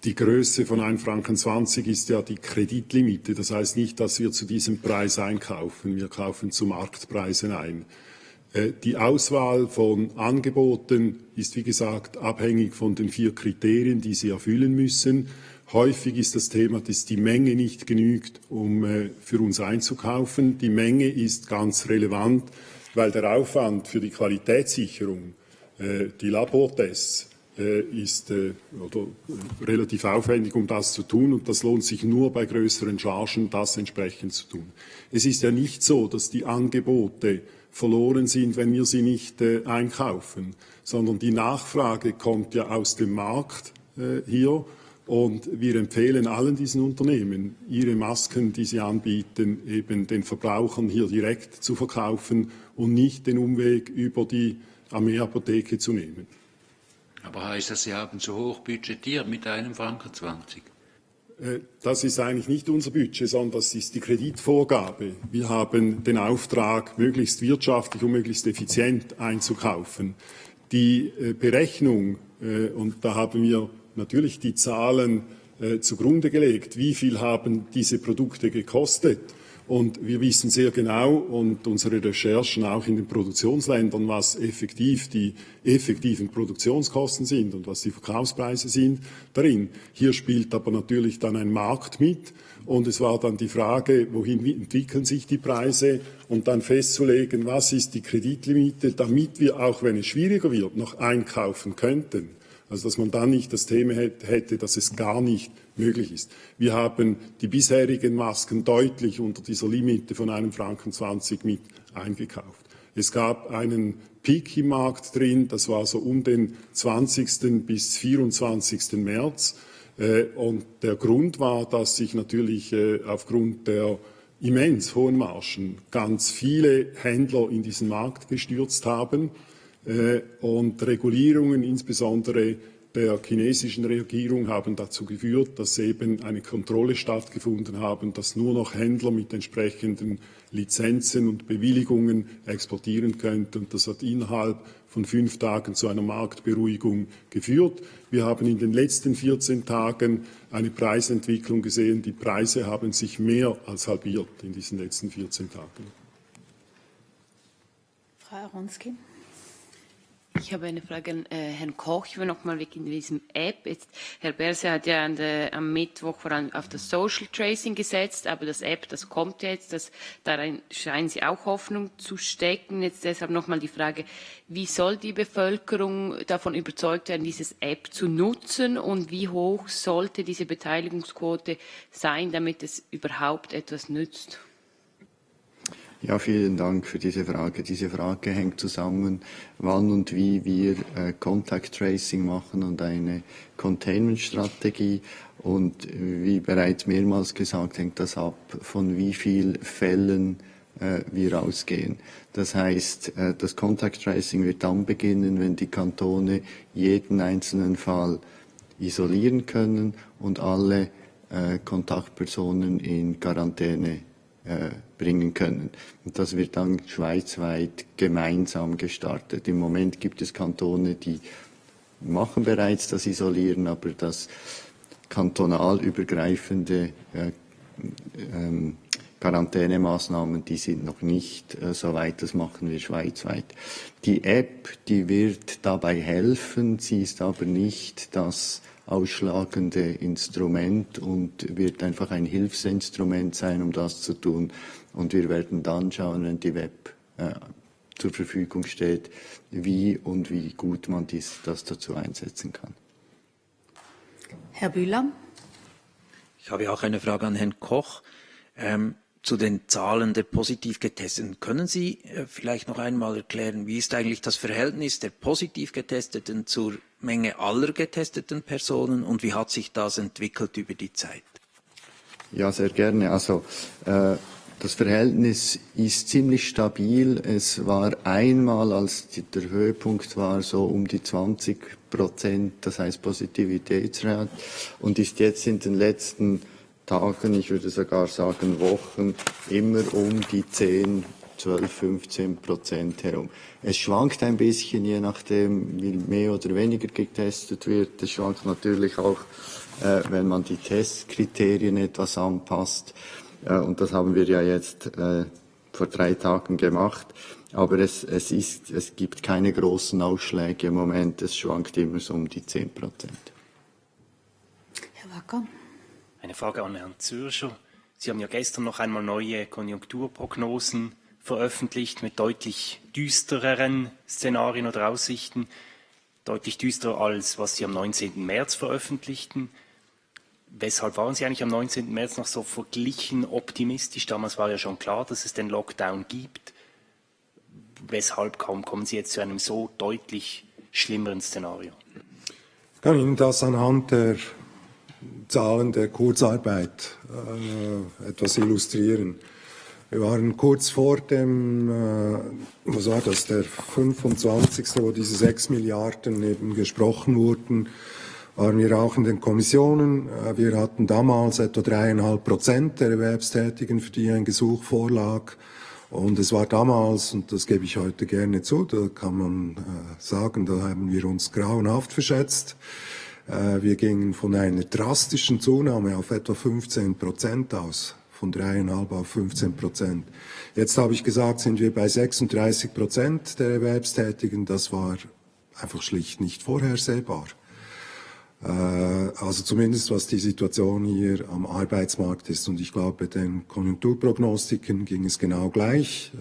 Die Größe von 1,20 Franken ist ja die Kreditlimite. Das heißt nicht, dass wir zu diesem Preis einkaufen. Wir kaufen zu Marktpreisen ein. Die Auswahl von Angeboten ist, wie gesagt, abhängig von den 4 Kriterien, die Sie erfüllen müssen. Häufig ist das Thema, dass die Menge nicht genügt, um für uns einzukaufen. Die Menge ist ganz relevant, weil der Aufwand für die Qualitätssicherung, die Labortests, ist relativ aufwendig, um das zu tun, und das lohnt sich nur bei größeren Chargen, das entsprechend zu tun. Es ist ja nicht so, dass die Angebote verloren sind, wenn wir sie nicht einkaufen, sondern die Nachfrage kommt ja aus dem Markt hier, und wir empfehlen allen diesen Unternehmen, ihre Masken, die sie anbieten, eben den Verbrauchern hier direkt zu verkaufen und nicht den Umweg über die Armeeapotheke zu nehmen. Aber heißt das, Sie haben zu hoch budgetiert mit 1,20 Franken? Das ist eigentlich nicht unser Budget, sondern das ist die Kreditvorgabe. Wir haben den Auftrag, möglichst wirtschaftlich und möglichst effizient einzukaufen. Die Berechnung, und da haben wir natürlich die Zahlen zugrunde gelegt, wie viel haben diese Produkte gekostet. Und wir wissen sehr genau, und unsere Recherchen auch in den Produktionsländern, was effektiv die effektiven Produktionskosten sind und was die Verkaufspreise sind darin. Hier spielt aber natürlich dann ein Markt mit. Und es war dann die Frage, wohin entwickeln sich die Preise, und dann festzulegen, was ist die Kreditlimite, damit wir, auch wenn es schwieriger wird, noch einkaufen könnten. Also dass man dann nicht das Thema hätte, dass es gar nicht möglich ist. Wir haben die bisherigen Masken deutlich unter dieser Limite von 1,20 Franken mit eingekauft. Es gab einen Peak im Markt drin, das war so um den 20. bis 24. März. Und der Grund war, dass sich natürlich aufgrund der immens hohen Margen ganz viele Händler in diesen Markt gestürzt haben und Regulierungen, insbesondere der chinesischen Regierung, haben dazu geführt, dass eben eine Kontrolle stattgefunden haben, dass nur noch Händler mit entsprechenden Lizenzen und Bewilligungen exportieren könnten. Und das hat innerhalb von 5 Tagen zu einer Marktberuhigung geführt. Wir haben in den letzten 14 Tagen eine Preisentwicklung gesehen. Die Preise haben sich mehr als halbiert in diesen letzten 14 Tagen. Frau Aronski. Ich habe eine Frage an Herrn Koch. Ich will noch mal wegen diesem App. Jetzt, Herr Berse hat ja am Mittwoch vor allem auf das Social Tracing gesetzt, aber das App, das kommt jetzt, darin scheinen Sie auch Hoffnung zu stecken. Jetzt deshalb noch mal die Frage, wie soll die Bevölkerung davon überzeugt werden, dieses App zu nutzen, und wie hoch sollte diese Beteiligungsquote sein, damit es überhaupt etwas nützt? Ja, vielen Dank für diese Frage. Diese Frage hängt zusammen, wann und wie wir Contact Tracing machen und eine Containment-Strategie. Und wie bereits mehrmals gesagt, hängt das ab, von wie vielen Fällen wir ausgehen. Das heißt, das Contact Tracing wird dann beginnen, wenn die Kantone jeden einzelnen Fall isolieren können und alle Kontaktpersonen in Quarantäne bringen können. Und das wird dann schweizweit gemeinsam gestartet. Im Moment gibt es Kantone, die machen bereits das Isolieren, aber das kantonal übergreifende Quarantänemaßnahmen, die sind noch nicht so weit, das machen wir schweizweit. Die App, die wird dabei helfen, sie ist aber nicht das ausschlagende Instrument und wird einfach ein Hilfsinstrument sein, um das zu tun. Und wir werden dann schauen, wenn die Web zur Verfügung steht, wie und wie gut man das dazu einsetzen kann. Herr Bühler. Ich habe auch eine Frage an Herrn Koch. Zu den Zahlen der positiv Getesteten. Können Sie vielleicht noch einmal erklären, wie ist eigentlich das Verhältnis der positiv Getesteten zur Menge aller getesteten Personen und wie hat sich das entwickelt über die Zeit? Ja, sehr gerne. Also das Verhältnis ist ziemlich stabil. Es war einmal, als der Höhepunkt war, so um die 20%, das heißt Positivitätsrate, und ist jetzt in den letzten Tagen, ich würde sogar sagen Wochen, immer um die 10, 12, 15% herum. Es schwankt ein bisschen, je nachdem, wie mehr oder weniger getestet wird. Es schwankt natürlich auch, wenn man die Testkriterien etwas anpasst. Und das haben wir ja jetzt vor 3 Tagen gemacht. Aber es gibt keine großen Ausschläge im Moment. Es schwankt immer so um die 10%. Herr Wacker. Eine Frage an Herrn Zürcher. Sie haben ja gestern noch einmal neue Konjunkturprognosen veröffentlicht mit deutlich düstereren Szenarien oder Aussichten, deutlich düsterer als was Sie am 19. März veröffentlichten. Weshalb waren Sie eigentlich am 19. März noch so verglichen optimistisch? Damals war ja schon klar, dass es den Lockdown gibt. Weshalb kommen Sie jetzt zu einem so deutlich schlimmeren Szenario? Ich kann Ihnen das anhand der Zahlen der Kurzarbeit etwas illustrieren. Wir waren kurz vor dem, was war das, der 25., wo diese 6 Milliarden eben gesprochen wurden, waren wir auch in den Kommissionen. Wir hatten damals etwa 3,5% der Erwerbstätigen, für die ein Gesuch vorlag. Und es war damals, und das gebe ich heute gerne zu, da kann man sagen, da haben wir uns grauenhaft verschätzt. Wir gingen von einer drastischen Zunahme auf etwa 15% aus, von 3,5 auf 15%. Jetzt habe ich gesagt, sind wir bei 36% der Erwerbstätigen. Das war einfach schlicht nicht vorhersehbar. Also zumindest was die Situation hier am Arbeitsmarkt ist. Und ich glaube, den Konjunkturprognostiken ging es genau gleich.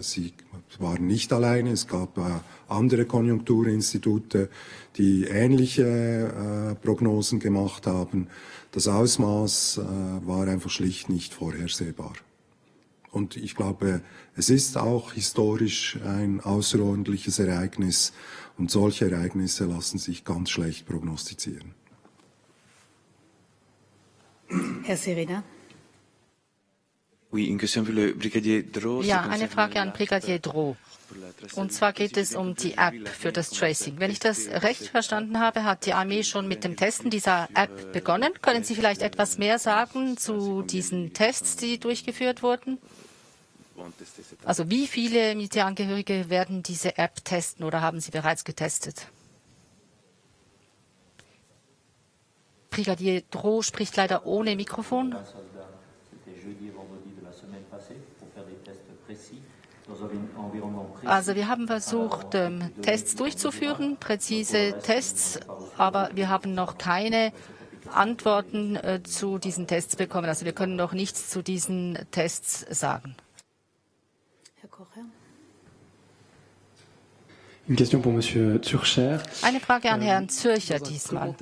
Sie waren nicht alleine. Es gab andere Konjunkturinstitute, die ähnliche Prognosen gemacht haben. Das Ausmaß war einfach schlicht nicht vorhersehbar. Und ich glaube, es ist auch historisch ein außerordentliches Ereignis. Und solche Ereignisse lassen sich ganz schlecht prognostizieren. Herr Serena. Ja, eine Frage an Brigadier Dro. Und zwar geht es um die App für das Tracing. Wenn ich das recht verstanden habe, hat die Armee schon mit dem Testen dieser App begonnen. Können Sie vielleicht etwas mehr sagen zu diesen Tests, die durchgeführt wurden? Also wie viele Militärangehörige werden diese App testen oder haben sie bereits getestet? Brigadier Dro spricht leider ohne Mikrofon. Also wir haben versucht, Tests durchzuführen, präzise Tests, aber wir haben noch keine Antworten zu diesen Tests bekommen. Also wir können noch nichts zu diesen Tests sagen. Herr Kocher. Eine Frage an Herrn Zürcher diesmal.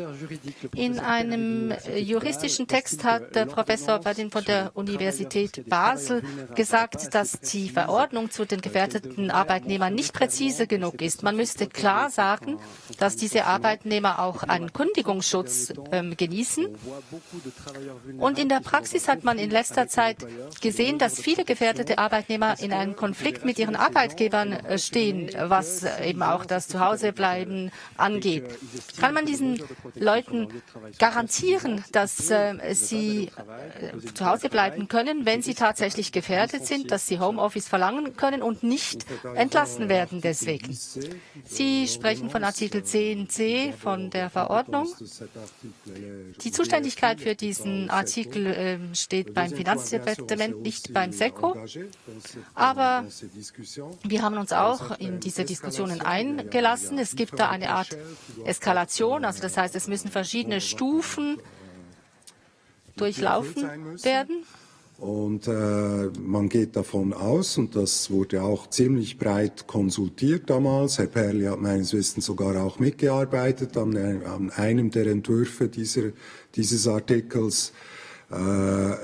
In einem juristischen Text hat der Professor Badin von der Universität Basel gesagt, dass die Verordnung zu den gefährdeten Arbeitnehmern nicht präzise genug ist. Man müsste klar sagen, dass diese Arbeitnehmer auch einen Kündigungsschutz genießen. Und in der Praxis hat man in letzter Zeit gesehen, dass viele gefährdete Arbeitnehmer in einem Konflikt mit ihren Arbeitgebern stehen, was eben auch das Zuhausebleiben angeht. Kann man diesen Leuten garantieren, dass sie zu Hause bleiben können, wenn sie tatsächlich gefährdet sind, dass sie Homeoffice verlangen können und nicht entlassen werden deswegen? Sie sprechen von Artikel 10c von der Verordnung. Die Zuständigkeit für diesen Artikel steht beim Finanzdepartement, nicht beim SECO. Aber wir haben uns auch in diese Diskussionen eingelassen. Es gibt da eine Art Eskalation, also das heißt, es müssen verschiedene Stufen durchlaufen werden. Und man geht davon aus, und das wurde auch ziemlich breit konsultiert damals, Herr Perli hat meines Wissens sogar auch mitgearbeitet an einem der Entwürfe dieses Artikels.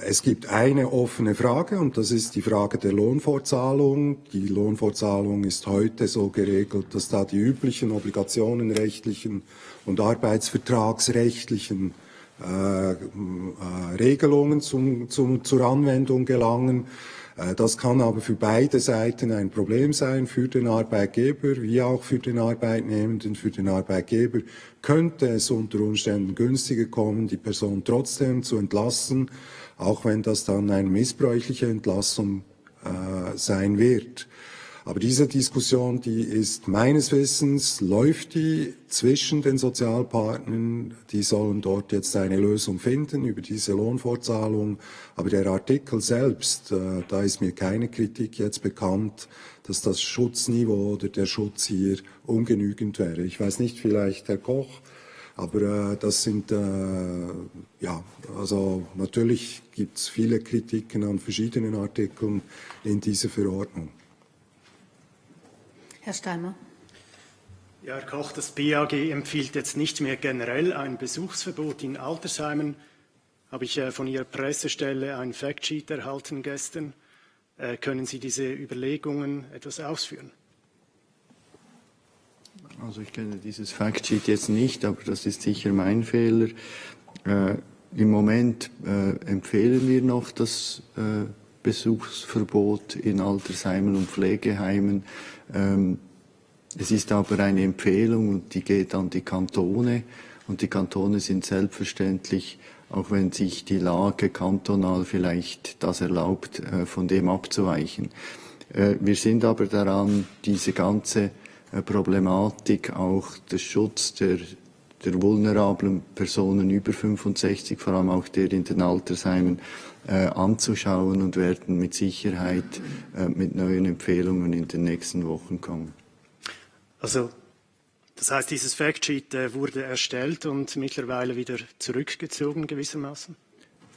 Es gibt eine offene Frage, und das ist die Frage der Lohnfortzahlung. Die Lohnfortzahlung ist heute so geregelt, dass da die üblichen obligationenrechtlichen und arbeitsvertragsrechtlichen Regelungen zur Anwendung gelangen. Das kann aber für beide Seiten ein Problem sein, für den Arbeitgeber wie auch für den Arbeitnehmenden. Für den Arbeitgeber könnte es unter Umständen günstiger kommen, die Person trotzdem zu entlassen, auch wenn das dann eine missbräuchliche Entlassung sein wird. Aber diese Diskussion, die ist meines Wissens, läuft die zwischen den Sozialpartnern. Die sollen dort jetzt eine Lösung finden über diese Lohnfortzahlung. Aber der Artikel selbst, da ist mir keine Kritik jetzt bekannt, dass das Schutzniveau oder der Schutz hier ungenügend wäre. Ich weiß nicht, vielleicht Herr Koch, aber das sind, also natürlich gibt es viele Kritiken an verschiedenen Artikeln in dieser Verordnung. Herr Steimer. Ja, Herr Koch, das BAG empfiehlt jetzt nicht mehr generell ein Besuchsverbot in Altersheimen. Habe ich von Ihrer Pressestelle ein Factsheet erhalten gestern. Können Sie diese Überlegungen etwas ausführen? Also ich kenne dieses Factsheet jetzt nicht, aber das ist sicher mein Fehler. Im Moment empfehlen wir noch das Besuchsverbot in Altersheimen und Pflegeheimen. Es ist aber eine Empfehlung und die geht an die Kantone. Und die Kantone sind selbstverständlich, auch wenn sich die Lage kantonal vielleicht das erlaubt, von dem abzuweichen. Wir sind aber daran, diese ganze Problematik auch des Schutz der vulnerablen Personen über 65, vor allem auch der in den Altersheimen, anzuschauen und werden mit Sicherheit mit neuen Empfehlungen in den nächsten Wochen kommen. Also, das heißt, dieses Factsheet wurde erstellt und mittlerweile wieder zurückgezogen gewissermaßen?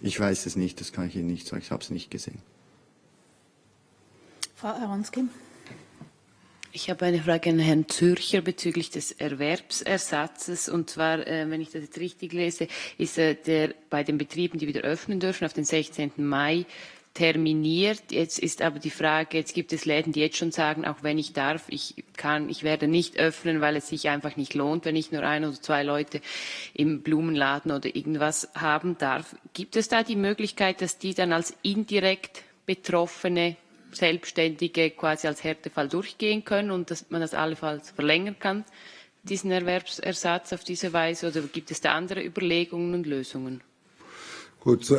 Ich weiß es nicht, das kann ich Ihnen nicht sagen, ich habe es nicht gesehen. Frau Aronski. Ich habe eine Frage an Herrn Zürcher bezüglich des Erwerbsersatzes. Und zwar, wenn ich das jetzt richtig lese, ist der bei den Betrieben, die wieder öffnen dürfen, auf den 16. Mai terminiert. Jetzt ist aber die Frage, jetzt gibt es Läden, die jetzt schon sagen, auch wenn ich darf, ich werde nicht öffnen, weil es sich einfach nicht lohnt, wenn ich nur 1 oder 2 Leute im Blumenladen oder irgendwas haben darf. Gibt es da die Möglichkeit, dass die dann als indirekt Betroffene, Selbstständige quasi als Härtefall durchgehen können und dass man das allenfalls verlängern kann, diesen Erwerbsersatz auf diese Weise? Oder gibt es da andere Überlegungen und Lösungen? Gut,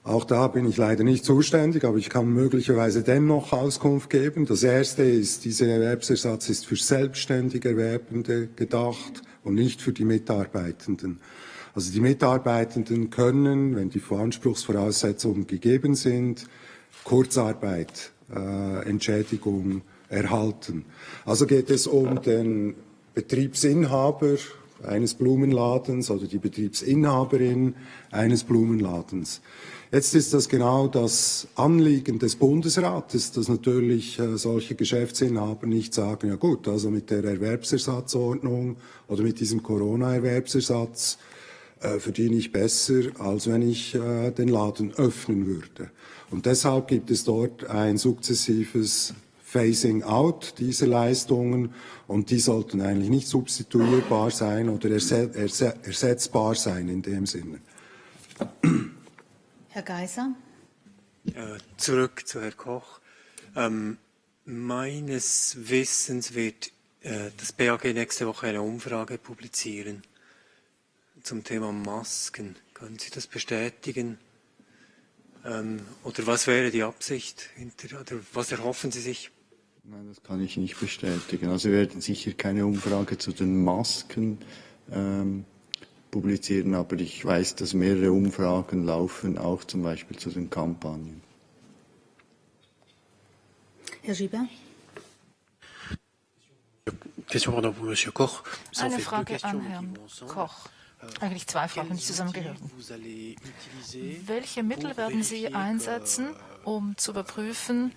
auch da bin ich leider nicht zuständig, aber ich kann möglicherweise dennoch Auskunft geben. Das Erste ist, dieser Erwerbsersatz ist für selbstständig Erwerbende gedacht und nicht für die Mitarbeitenden. Also die Mitarbeitenden können, wenn die Anspruchsvoraussetzungen gegeben sind, Kurzarbeit, Entschädigung erhalten. Also geht es um den Betriebsinhaber eines Blumenladens oder die Betriebsinhaberin eines Blumenladens. Jetzt ist das genau das Anliegen des Bundesrates, dass natürlich solche Geschäftsinhaber nicht sagen, ja gut, also mit der Erwerbsersatzordnung oder mit diesem Corona-Erwerbsersatz verdiene ich besser, als wenn ich den Laden öffnen würde. Und deshalb gibt es dort ein sukzessives Phasing out dieser Leistungen und die sollten eigentlich nicht substituierbar sein oder ersetzbar sein in dem Sinne. Herr Geiser. Zurück zu Herrn Koch. Meines Wissens wird das BAG nächste Woche eine Umfrage publizieren zum Thema Masken. Können Sie das bestätigen? Oder was wäre die Absicht? Oder was erhoffen Sie sich? Nein, das kann ich nicht bestätigen. Also wir werden sicher keine Umfrage zu den Masken publizieren, aber ich weiß, dass mehrere Umfragen laufen, auch zum Beispiel zu den Kampagnen. Herr Gibert. Eine Frage an Herrn Koch. Eigentlich zwei Fragen, die zusammengehören. Welche Mittel werden Sie einsetzen, um zu überprüfen,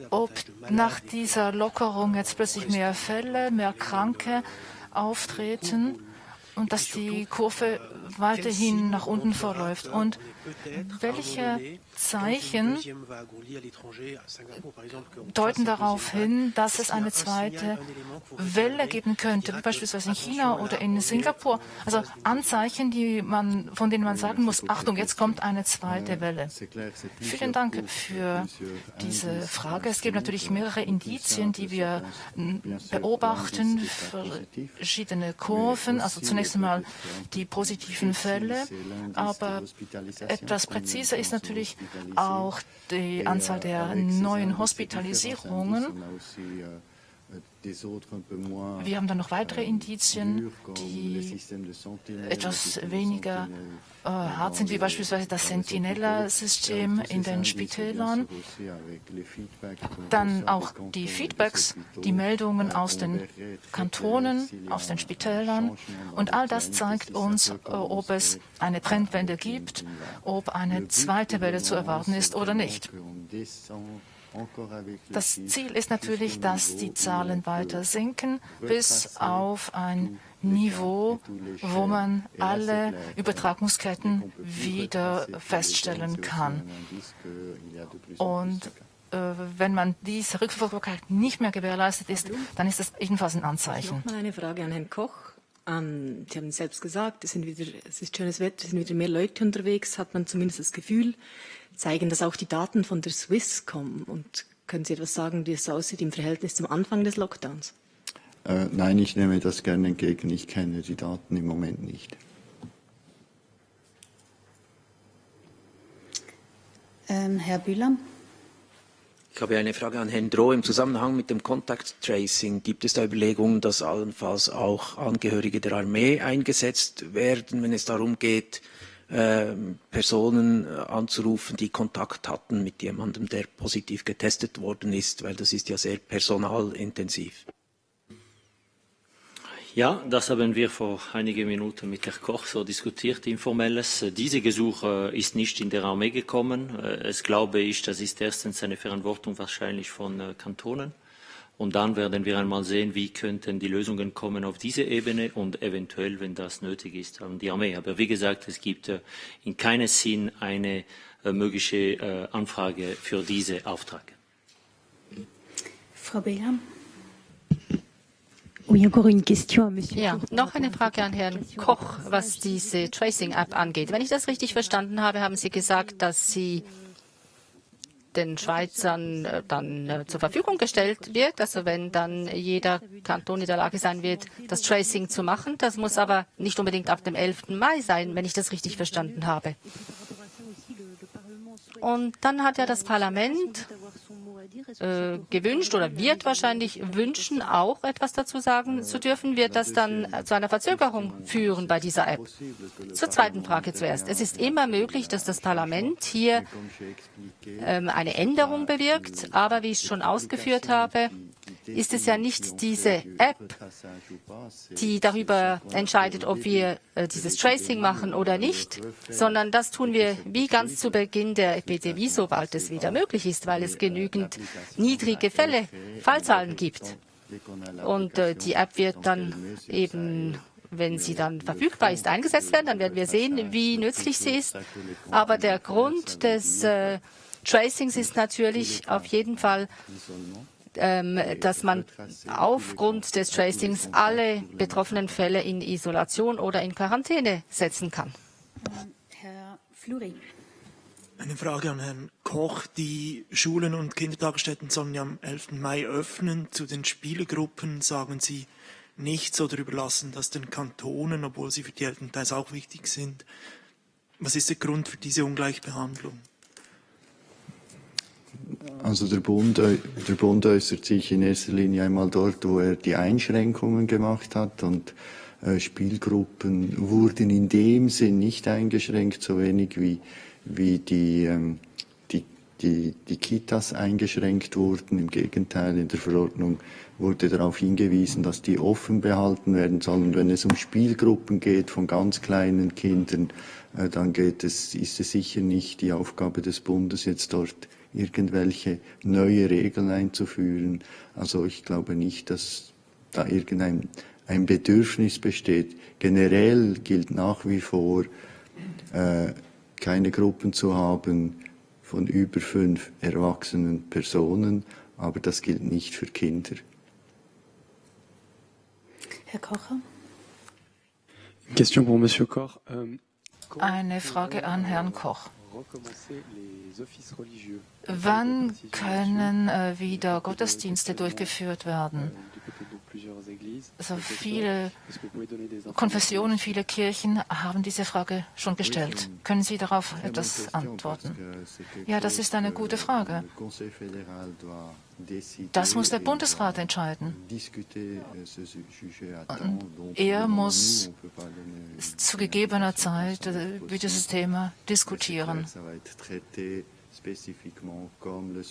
ob nach dieser Lockerung jetzt plötzlich mehr Fälle, mehr Kranke auftreten und dass die Kurve weiterhin nach unten verläuft? Und welche Zeichen deuten darauf hin, dass es eine zweite Welle geben könnte, wie beispielsweise in China oder in Singapur? Also Anzeichen, von denen man sagen muss, Achtung, jetzt kommt eine zweite Welle. Vielen Dank für diese Frage. Es gibt natürlich mehrere Indizien, die wir beobachten, verschiedene Kurven. Also zunächst einmal die positiven Fälle, aber etwas präziser ist natürlich auch die Anzahl der neuen Hospitalisierungen. Wir haben dann noch weitere Indizien, die etwas weniger hart sind, wie beispielsweise das Sentinella-System in den Spitälern. Dann auch die Feedbacks, die Meldungen aus den Kantonen, aus den Spitälern. Und all das zeigt uns, ob es eine Trendwende gibt, ob eine zweite Welle zu erwarten ist oder nicht. Das Ziel ist natürlich, dass die Zahlen weiter sinken bis auf ein Niveau, wo man alle Übertragungsketten wieder feststellen kann. Und wenn man diese Rückverfolgbarkeit nicht mehr gewährleistet ist, dann ist das ebenfalls ein Anzeichen. Nochmal eine Frage an Herrn Koch. Sie haben selbst gesagt, es ist schönes Wetter, es sind wieder mehr Leute unterwegs, hat man zumindest das Gefühl. Zeigen das auch die Daten von der Swisscom? Und können Sie etwas sagen, wie es so aussieht im Verhältnis zum Anfang des Lockdowns? Nein, ich nehme das gerne entgegen. Ich kenne die Daten im Moment nicht. Herr Bühler. Ich habe eine Frage an Herrn Droh. Im Zusammenhang mit dem Contact Tracing gibt es da Überlegungen, dass allenfalls auch Angehörige der Armee eingesetzt werden, wenn es darum geht, Personen anzurufen, die Kontakt hatten mit jemandem, der positiv getestet worden ist, weil das ist ja sehr personalintensiv. Ja, das haben wir vor einigen Minuten mit Herrn Koch so diskutiert, informelles. Diese Gesuch ist nicht in der Armee gekommen. Es glaube ich, das ist erstens eine Verantwortung wahrscheinlich von Kantonen. Und dann werden wir einmal sehen, wie könnten die Lösungen kommen auf diese Ebene und eventuell, wenn das nötig ist, an die Armee. Aber wie gesagt, es gibt in keinem Sinn eine mögliche Anfrage für diese Auftrag. Frau Beger. Ja, noch eine Frage an Herrn Koch, was diese Tracing-App angeht. Wenn ich das richtig verstanden habe, haben Sie gesagt, dass sie den Schweizern dann zur Verfügung gestellt wird. Also wenn dann jeder Kanton in der Lage sein wird, das Tracing zu machen. Das muss aber nicht unbedingt ab dem 11. Mai sein, wenn ich das richtig verstanden habe. Und dann hat ja das Parlament gewünscht oder wird wahrscheinlich wünschen, auch etwas dazu sagen zu dürfen. Wird das dann zu einer Verzögerung führen bei dieser App? Zur zweiten Frage zuerst. Es ist immer möglich, dass das Parlament hier eine Änderung bewirkt, aber wie ich schon ausgeführt habe, ist es ja nicht diese App, die darüber entscheidet, ob wir dieses Tracing machen oder nicht, sondern das tun wir wie ganz zu Beginn der Epidemie, sobald es wieder möglich ist, weil es genügend niedrige Fallzahlen gibt. Und die App wird dann eben, wenn sie dann verfügbar ist, eingesetzt werden. Dann werden wir sehen, wie nützlich sie ist. Aber der Grund des Tracings ist natürlich auf jeden Fall, dass man aufgrund des Tracings alle betroffenen Fälle in Isolation oder in Quarantäne setzen kann. Herr Fluri. Eine Frage an Herrn Koch. Die Schulen und Kindertagesstätten sollen ja am 11. Mai öffnen. Zu den Spielgruppen sagen Sie nichts oder überlassen das den Kantonen, obwohl sie für die Elternteils auch wichtig sind. Was ist der Grund für diese Ungleichbehandlung? Also der Bund äußert sich in erster Linie einmal dort, wo er die Einschränkungen gemacht hat, und Spielgruppen wurden in dem Sinn nicht eingeschränkt, so wenig wie die Kitas eingeschränkt wurden. Im Gegenteil, in der Verordnung wurde darauf hingewiesen, dass die offen behalten werden sollen. Wenn es um Spielgruppen geht von ganz kleinen Kindern, dann ist es sicher nicht die Aufgabe des Bundes, jetzt dort irgendwelche neue Regeln einzuführen. Also ich glaube nicht, dass da irgendein Bedürfnis besteht. Generell gilt nach wie vor, keine Gruppen zu haben von über 5 erwachsenen Personen, aber das gilt nicht für Kinder. Herr Kocher. Question pour Monsieur Koch. Eine Frage an Herrn Koch. Wann können wieder Gottesdienste durchgeführt werden? Also viele Konfessionen, viele Kirchen haben diese Frage schon gestellt. Können Sie darauf etwas antworten? Ja, das ist eine gute Frage. Das muss der Bundesrat entscheiden. Und er muss zu gegebener Zeit über dieses Thema diskutieren.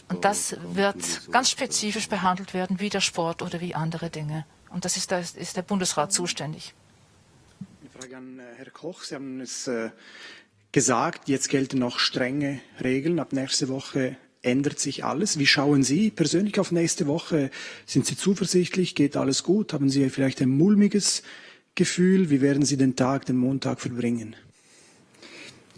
Und das wird ganz spezifisch behandelt werden, wie der Sport oder wie andere Dinge. Und das ist der Bundesrat zuständig. Eine Frage an Herrn Koch. Sie haben es gesagt, jetzt gelten noch strenge Regeln. Ab nächste Woche ändert sich alles. Wie schauen Sie persönlich auf nächste Woche? Sind Sie zuversichtlich? Geht alles gut? Haben Sie vielleicht ein mulmiges Gefühl? Wie werden Sie den Montag verbringen?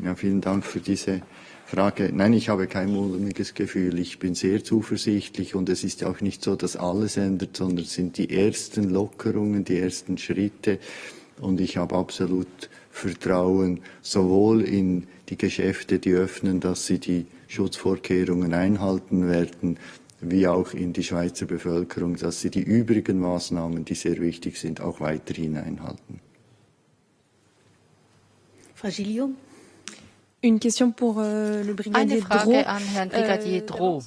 Ja, vielen Dank für diese Frage. Nein, ich habe kein mulmiges Gefühl. Ich bin sehr zuversichtlich, und es ist ja auch nicht so, dass alles ändert, sondern es sind die ersten Lockerungen, die ersten Schritte. Und ich habe absolut Vertrauen sowohl in die Geschäfte, die öffnen, dass sie die Schutzvorkehrungen einhalten werden, wie auch in die Schweizer Bevölkerung, dass sie die übrigen Maßnahmen, die sehr wichtig sind, auch weiterhin einhalten. Frau Gilliot. Eine Frage an Herrn Brigadier Droh.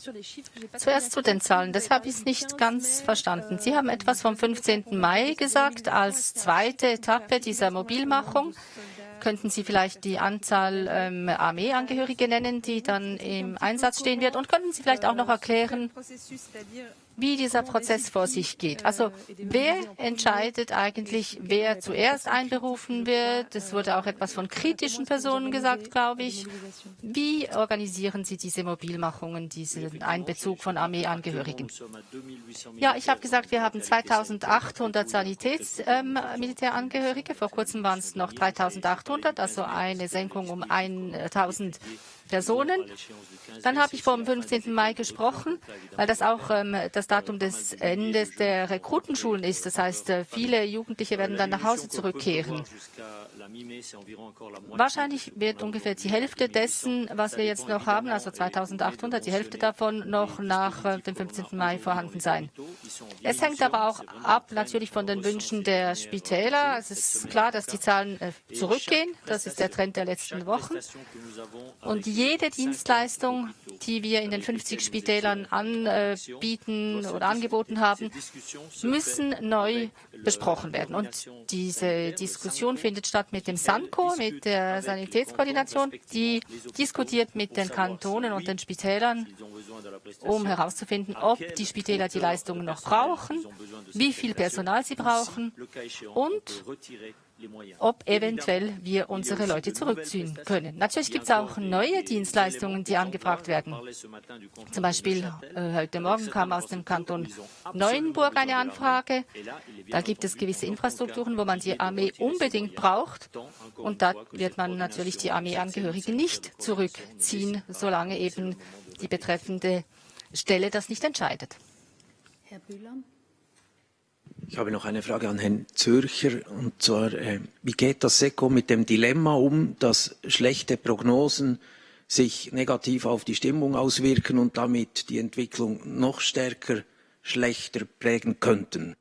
Zuerst zu den Zahlen, das habe ich nicht ganz verstanden. Sie haben etwas vom 15. Mai gesagt als zweite Etappe dieser Mobilmachung. Könnten Sie vielleicht die Anzahl Armeeangehörige nennen, die dann im Einsatz stehen wird? Und könnten Sie vielleicht auch noch erklären, wie dieser Prozess vor sich geht? Also wer entscheidet eigentlich, wer zuerst einberufen wird? Es wurde auch etwas von kritischen Personen gesagt, glaube ich. Wie organisieren Sie diese Mobilmachungen, diesen Einbezug von Armeeangehörigen? Ja, ich habe gesagt, wir haben 2.800 Sanitätsmilitärangehörige. Vor kurzem waren es noch 3.800, also eine Senkung um 1.000 Personen. Dann habe ich vom 15. Mai gesprochen, weil das auch das Datum des Endes der Rekrutenschulen ist. Das heißt, viele Jugendliche werden dann nach Hause zurückkehren. Wahrscheinlich wird ungefähr die Hälfte dessen, was wir jetzt noch haben, also 2800, die Hälfte davon noch nach dem 15. Mai vorhanden sein. Es hängt aber auch ab natürlich von den Wünschen der Spitäler. Es ist klar, dass die Zahlen zurückgehen. Das ist der Trend der letzten Wochen. Und jede Dienstleistung, die wir in den 50 Spitälern anbieten oder angeboten haben, müssen neu besprochen werden. Und diese Diskussion findet statt mit dem SANCO, mit der Sanitätskoordination, die diskutiert mit den Kantonen und den Spitälern, um herauszufinden, ob die Spitäler die Leistungen noch brauchen, wie viel Personal sie brauchen und ob eventuell wir unsere Leute zurückziehen können. Natürlich gibt es auch neue Dienstleistungen, die angefragt werden. Zum Beispiel heute Morgen kam aus dem Kanton Neuenburg eine Anfrage. Da gibt es gewisse Infrastrukturen, wo man die Armee unbedingt braucht. Und da wird man natürlich die Armeeangehörigen nicht zurückziehen, solange eben die betreffende Stelle das nicht entscheidet. Herr Bühler. Ich habe noch eine Frage an Herrn Zürcher, und zwar, wie geht das SECO mit dem Dilemma um, dass schlechte Prognosen sich negativ auf die Stimmung auswirken und damit die Entwicklung noch stärker schlechter prägen könnten?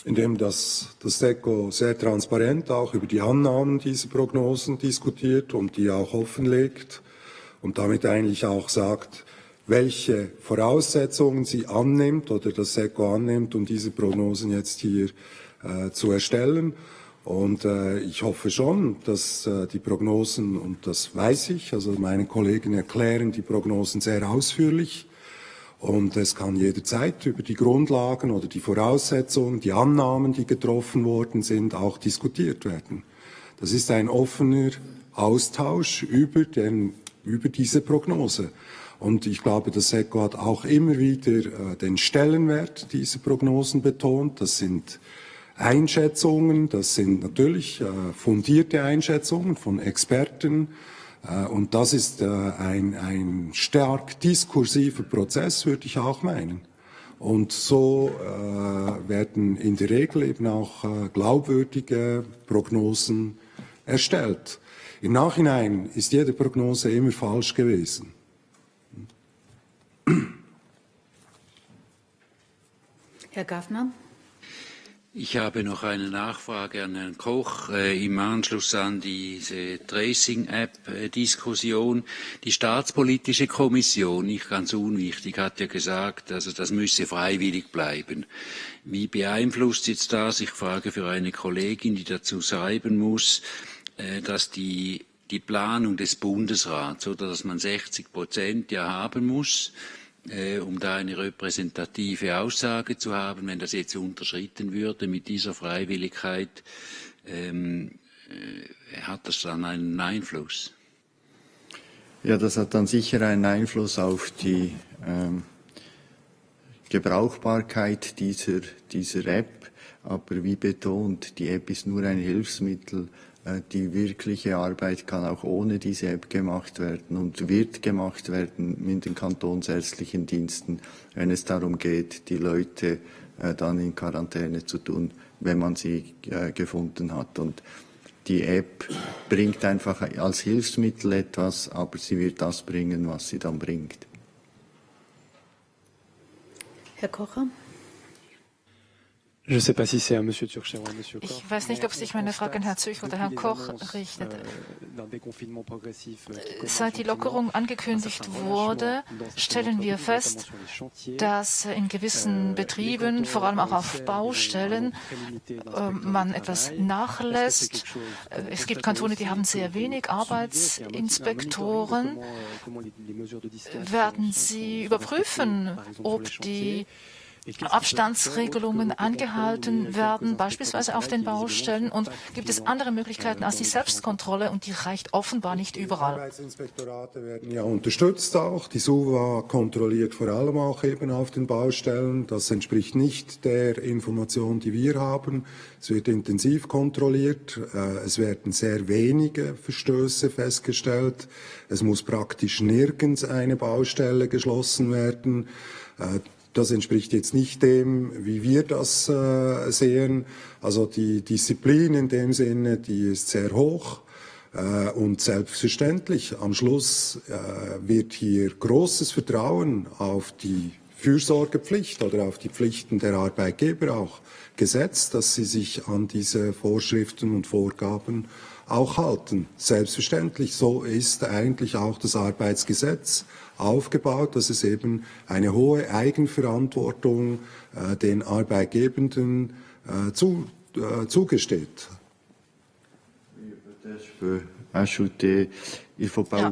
Indem das SECO sehr transparent auch über die Annahmen dieser Prognosen diskutiert und die auch offenlegt und damit eigentlich auch sagt, welche Voraussetzungen sie annimmt oder das SECO annimmt, um diese Prognosen jetzt hier zu erstellen. Und ich hoffe schon, dass die Prognosen, und das weiß ich, also meine Kollegen erklären die Prognosen sehr ausführlich, und es kann jederzeit über die Grundlagen oder die Voraussetzungen, die Annahmen, die getroffen worden sind, auch diskutiert werden. Das ist ein offener Austausch über diese Prognose. Und ich glaube, das SECO hat auch immer wieder den Stellenwert dieser Prognosen betont. Das sind Einschätzungen, das sind natürlich fundierte Einschätzungen von Experten. Und das ist ein stark diskursiver Prozess, würde ich auch meinen. Und so werden in der Regel eben auch glaubwürdige Prognosen erstellt. Im Nachhinein ist jede Prognose immer falsch gewesen. Herr Gaffner. Ich habe noch eine Nachfrage an Herrn Koch im Anschluss an diese Tracing-App-Diskussion. Die Staatspolitische Kommission, nicht ganz unwichtig, hat ja gesagt, also das müsse freiwillig bleiben. Wie beeinflusst jetzt das, ich frage für eine Kollegin, die dazu schreiben muss, dass die Planung des Bundesrats, oder dass man 60% ja haben muss, um da eine repräsentative Aussage zu haben, wenn das jetzt unterschritten würde mit dieser Freiwilligkeit, hat das dann einen Einfluss? Ja, das hat dann sicher einen Einfluss auf die Gebrauchbarkeit dieser App. Aber wie betont, die App ist nur ein Hilfsmittel. Die wirkliche Arbeit kann auch ohne diese App gemacht werden und wird gemacht werden mit den kantonsärztlichen Diensten, wenn es darum geht, die Leute dann in Quarantäne zu tun, wenn man sie gefunden hat. Und die App bringt einfach als Hilfsmittel etwas, aber sie wird das bringen, was sie dann bringt. Herr Kocher. Je sais pas si c'est à Monsieur Zürcher ou à Monsieur Koch. Ich weiß nicht, ob sich meine Frage an Herrn Zürcher oder Herrn Koch richtet. Seit die Lockerung angekündigt wurde, stellen wir fest, dass in gewissen Betrieben, vor allem auch auf Baustellen, man etwas nachlässt. Es gibt Kantone, die haben sehr wenig Arbeitsinspektoren. Werden Sie überprüfen, ob die Abstandsregelungen angehalten werden, beispielsweise auf den Baustellen? Und gibt es andere Möglichkeiten als die Selbstkontrolle? Und die reicht offenbar nicht überall. Die Arbeitsinspektorate werden ja unterstützt auch. Die SUVA kontrolliert vor allem auch eben auf den Baustellen. Das entspricht nicht der Information, die wir haben. Es wird intensiv kontrolliert. Es werden sehr wenige Verstöße festgestellt. Es muss praktisch nirgends eine Baustelle geschlossen werden. Das entspricht jetzt nicht dem, wie wir das sehen. Also die Disziplin in dem Sinne, die ist sehr hoch. Und selbstverständlich, am Schluss wird hier großes Vertrauen auf die Fürsorgepflicht oder auf die Pflichten der Arbeitgeber auch gesetzt, dass sie sich an diese Vorschriften und Vorgaben auch halten. Selbstverständlich, so ist eigentlich auch das Arbeitsgesetz aufgebaut, dass es eben eine hohe Eigenverantwortung den Arbeitgebenden zugesteht. Ja,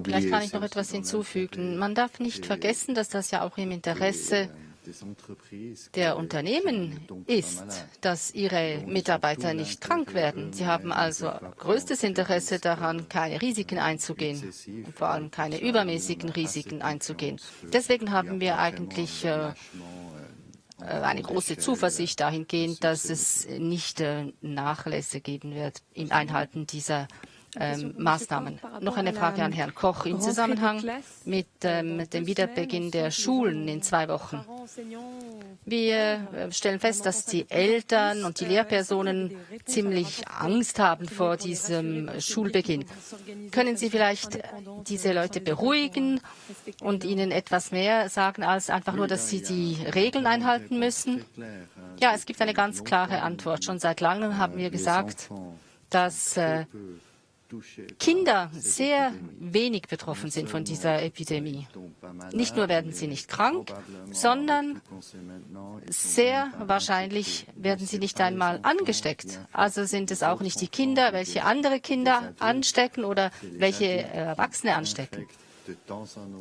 vielleicht kann ich noch etwas hinzufügen. Man darf nicht vergessen, dass das ja auch im Interesse der Unternehmen ist, dass ihre Mitarbeiter nicht krank werden. Sie haben also größtes Interesse daran, keine Risiken einzugehen und vor allem keine übermäßigen Risiken einzugehen. Deswegen haben wir eigentlich eine große Zuversicht dahingehend, dass es nicht Nachlässe geben wird im Einhalten dieser Maßnahmen. Noch eine Frage an Herrn Koch im Zusammenhang mit dem Wiederbeginn der Schulen in 2 Wochen. Wir stellen fest, dass die Eltern und die Lehrpersonen ziemlich Angst haben vor diesem Schulbeginn. Können Sie vielleicht diese Leute beruhigen und ihnen etwas mehr sagen, als einfach nur, dass sie die Regeln einhalten müssen? Ja, es gibt eine ganz klare Antwort. Schon seit langem haben wir gesagt, dass Kinder sehr wenig betroffen sind von dieser Epidemie. Nicht nur werden sie nicht krank, sondern sehr wahrscheinlich werden sie nicht einmal angesteckt. Also sind es auch nicht die Kinder, welche andere Kinder anstecken oder welche Erwachsene anstecken,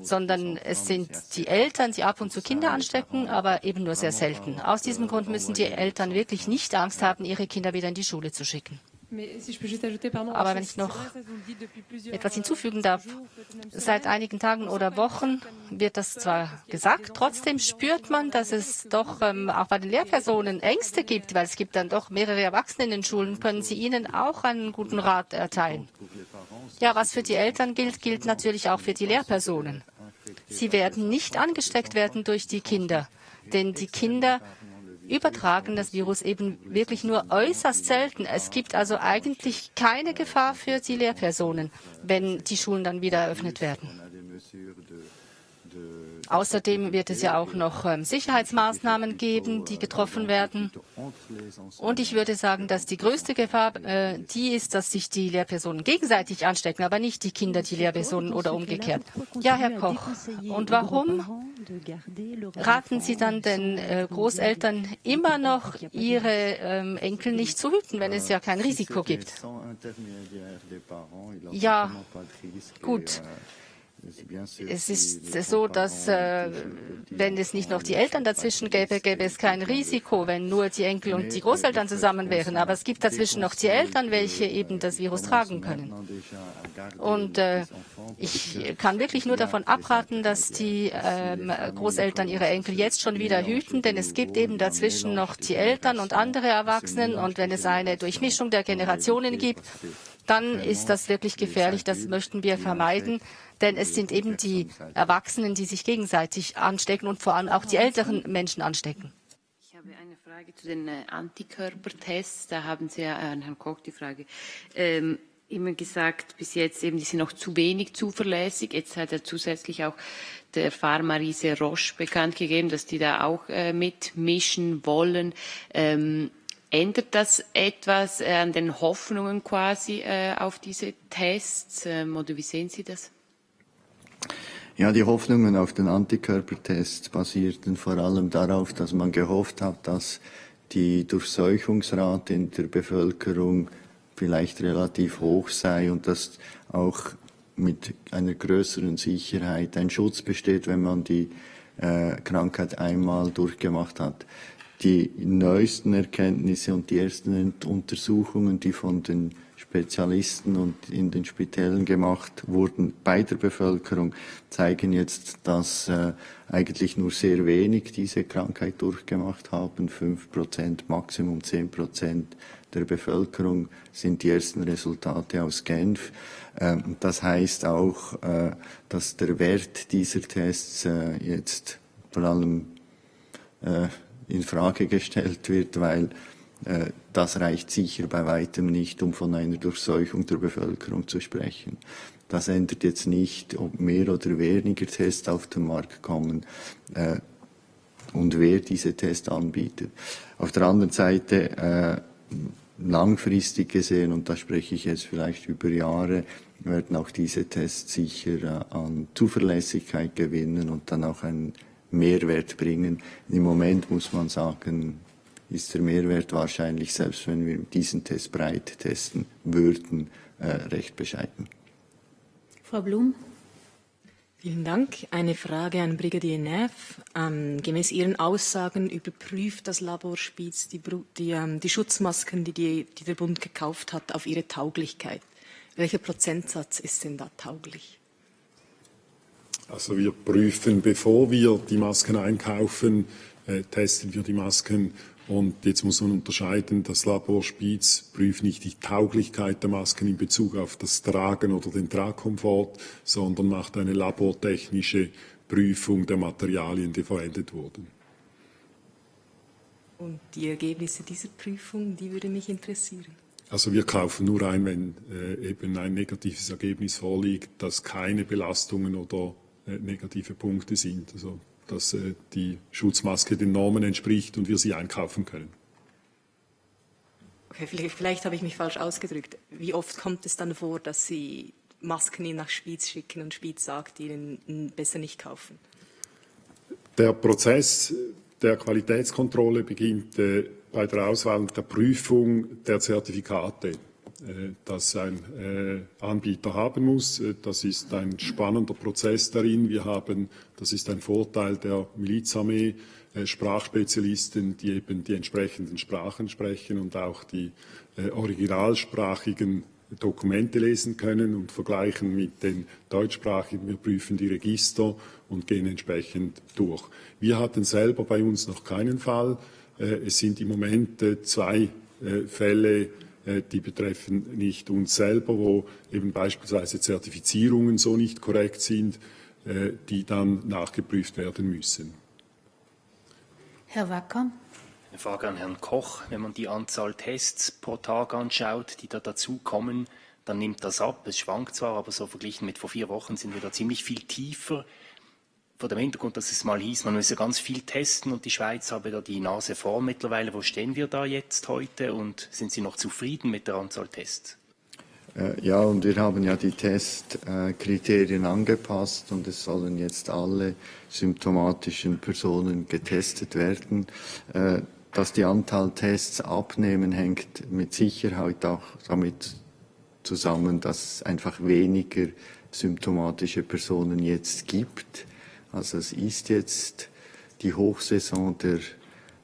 sondern es sind die Eltern, die ab und zu Kinder anstecken, aber eben nur sehr selten. Aus diesem Grund müssen die Eltern wirklich nicht Angst haben, ihre Kinder wieder in die Schule zu schicken. Aber wenn ich noch etwas hinzufügen darf, seit einigen Tagen oder Wochen wird das zwar gesagt, trotzdem spürt man, dass es doch auch bei den Lehrpersonen Ängste gibt, weil es gibt dann doch mehrere Erwachsene in den Schulen. Können Sie ihnen auch einen guten Rat erteilen? Ja, was für die Eltern gilt, gilt natürlich auch für die Lehrpersonen. Sie werden nicht angesteckt werden durch die Kinder, denn die Kinder übertragen das Virus eben wirklich nur äußerst selten. Es gibt also eigentlich keine Gefahr für die Lehrpersonen, wenn die Schulen dann wieder eröffnet werden. Außerdem wird es ja auch noch Sicherheitsmaßnahmen geben, die getroffen werden. Und ich würde sagen, dass die größte Gefahr die ist, dass sich die Lehrpersonen gegenseitig anstecken, aber nicht die Kinder, die Lehrpersonen oder umgekehrt. Ja, Herr Koch. Und warum raten Sie dann den Großeltern immer noch, ihre Enkel nicht zu hüten, wenn es ja kein Risiko gibt? Ja, gut. Es ist so, dass wenn es nicht noch die Eltern dazwischen gäbe, gäbe es kein Risiko, wenn nur die Enkel und die Großeltern zusammen wären. Aber es gibt dazwischen noch die Eltern, welche eben das Virus tragen können. Und ich kann wirklich nur davon abraten, dass die Großeltern ihre Enkel jetzt schon wieder hüten, denn es gibt eben dazwischen noch die Eltern und andere Erwachsenen. Und wenn es eine Durchmischung der Generationen gibt, dann ist das wirklich gefährlich. Das möchten wir vermeiden, denn es sind eben die Erwachsenen, die sich gegenseitig anstecken und vor allem auch die älteren Menschen anstecken. Ich habe eine Frage zu den Antikörpertests. Da haben Sie ja an Herrn Koch die Frage immer gesagt, bis jetzt eben, die sind noch zu wenig zuverlässig. Jetzt hat er zusätzlich auch der Pharma-Riese Roche bekannt gegeben, dass die da auch mitmischen wollen. Ändert das etwas an den Hoffnungen quasi auf diese Tests? Oder wie sehen Sie das? Ja, die Hoffnungen auf den Antikörpertest basierten vor allem darauf, dass man gehofft hat, dass die Durchseuchungsrate in der Bevölkerung vielleicht relativ hoch sei und dass auch mit einer größeren Sicherheit ein Schutz besteht, wenn man die Krankheit einmal durchgemacht hat. Die neuesten Erkenntnisse und die ersten Untersuchungen, die von den Spezialisten und in den Spitälern gemacht wurden bei der Bevölkerung, zeigen jetzt, dass eigentlich nur sehr wenig diese Krankheit durchgemacht haben. 5%, Maximum 10% der Bevölkerung sind die ersten Resultate aus Genf. Das heißt auch, dass der Wert dieser Tests jetzt vor allem in Frage gestellt wird, weil das reicht sicher bei weitem nicht, um von einer Durchseuchung der Bevölkerung zu sprechen. Das ändert jetzt nicht, ob mehr oder weniger Tests auf den Markt kommen und wer diese Tests anbietet. Auf der anderen Seite langfristig gesehen, und da spreche ich jetzt vielleicht über Jahre, werden auch diese Tests sicher an Zuverlässigkeit gewinnen und dann auch einen Mehrwert bringen. Im Moment muss man sagen, ist der Mehrwert wahrscheinlich, selbst wenn wir diesen Test breit testen würden, recht bescheiden. Frau Blum. Vielen Dank. Eine Frage an Brigadier Neff. Gemäß Ihren Aussagen überprüft das Labor Spiez die Schutzmasken, die der Bund gekauft hat, auf ihre Tauglichkeit. Welcher Prozentsatz ist denn da tauglich? Also wir prüfen, bevor wir die Masken einkaufen, testen wir die Masken. Und jetzt muss man unterscheiden, das Labor Spiez prüft nicht die Tauglichkeit der Masken in Bezug auf das Tragen oder den Tragkomfort, sondern macht eine labortechnische Prüfung der Materialien, die verwendet wurden. Und die Ergebnisse dieser Prüfung, die würde mich interessieren. Also wir kaufen nur ein, wenn eben ein negatives Ergebnis vorliegt, dass keine Belastungen oder negative Punkte sind. Also dass die Schutzmaske den Normen entspricht und wir sie einkaufen können. Okay, vielleicht habe ich mich falsch ausgedrückt. Wie oft kommt es dann vor, dass Sie Masken nach Spiez schicken und Spiez sagt, Ihnen besser nicht kaufen? Der Prozess der Qualitätskontrolle beginnt bei der Auswahl und der Prüfung der Zertifikate, das ein Anbieter haben muss. Das ist ein spannender Prozess darin. Das ist ein Vorteil der Milizarmee, Sprachspezialisten, die eben die entsprechenden Sprachen sprechen und auch die originalsprachigen Dokumente lesen können und vergleichen mit den deutschsprachigen. Wir prüfen die Register und gehen entsprechend durch. Wir hatten selber bei uns noch keinen Fall. Es sind im Moment 2 Fälle, die betreffen nicht uns selber, wo eben beispielsweise Zertifizierungen so nicht korrekt sind, die dann nachgeprüft werden müssen. Herr Wacker. Eine Frage an Herrn Koch. Wenn man die Anzahl Tests pro Tag anschaut, die da dazukommen, dann nimmt das ab. Es schwankt zwar, aber so verglichen mit vor 4 Wochen sind wir da ziemlich viel tiefer. Vor dem Hintergrund, dass es mal hieß, man müsse ganz viel testen und die Schweiz habe da die Nase vorn mittlerweile. Wo stehen wir da jetzt heute und sind Sie noch zufrieden mit der Anzahl Tests? Ja, und wir haben ja die Testkriterien angepasst und es sollen jetzt alle symptomatischen Personen getestet werden. Dass die Anzahl Tests abnehmen, hängt mit Sicherheit auch damit zusammen, dass es einfach weniger symptomatische Personen jetzt gibt. Also es ist jetzt die Hochsaison der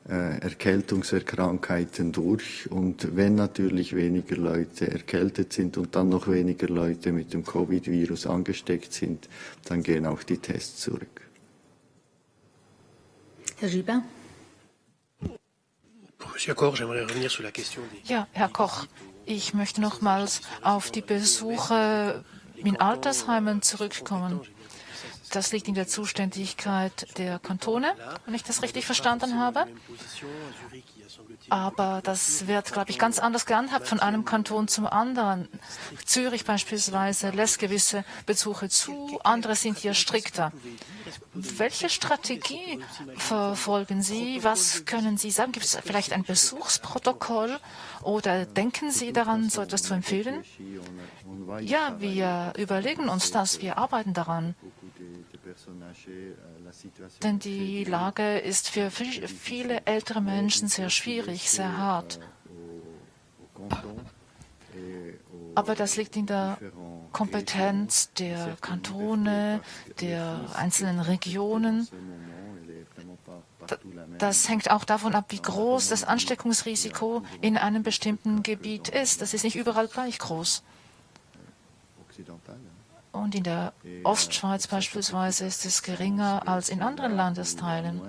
Erkältungserkrankheiten durch und wenn natürlich weniger Leute erkältet sind und dann noch weniger Leute mit dem Covid-Virus angesteckt sind, dann gehen auch die Tests zurück. Herr Gibert. Ja, Herr Koch, ich möchte nochmals auf die Besuche in Altersheimen zurückkommen. Das liegt in der Zuständigkeit der Kantone, wenn ich das richtig verstanden habe. Aber das wird, glaube ich, ganz anders gehandhabt von einem Kanton zum anderen. Zürich beispielsweise lässt gewisse Besuche zu, andere sind hier strikter. Welche Strategie verfolgen Sie? Was können Sie sagen? Gibt es vielleicht ein Besuchsprotokoll oder denken Sie daran, so etwas zu empfehlen? Ja, wir überlegen uns das, wir arbeiten daran. Denn die Lage ist für viele ältere Menschen sehr schwierig, sehr hart. Aber das liegt in der Kompetenz der Kantone, der einzelnen Regionen. Das hängt auch davon ab, wie groß das Ansteckungsrisiko in einem bestimmten Gebiet ist. Das ist nicht überall gleich groß. Und in der Ostschweiz beispielsweise ist es geringer als in anderen Landesteilen.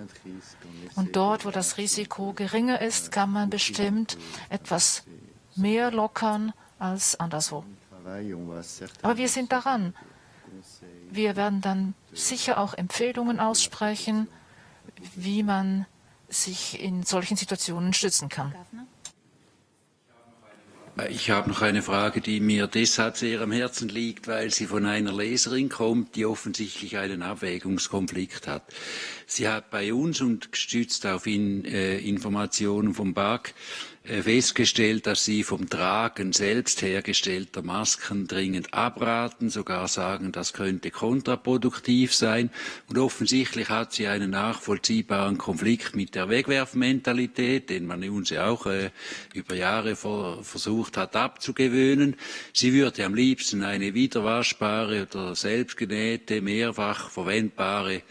Und dort, wo das Risiko geringer ist, kann man bestimmt etwas mehr lockern als anderswo. Aber wir sind daran. Wir werden dann sicher auch Empfehlungen aussprechen, wie man sich in solchen Situationen stützen kann. Ich habe noch eine Frage, die mir deshalb sehr am Herzen liegt, weil sie von einer Leserin kommt, die offensichtlich einen Abwägungskonflikt hat. Sie hat bei uns und gestützt auf Informationen vom BAG festgestellt, dass Sie vom Tragen selbst hergestellter Masken dringend abraten, sogar sagen, das könnte kontraproduktiv sein. Und offensichtlich hat sie einen nachvollziehbaren Konflikt mit der Wegwerfmentalität, den man uns ja auch über Jahre versucht hat abzugewöhnen. Sie würde am liebsten eine wiederwaschbare oder selbstgenähte, mehrfach verwendbare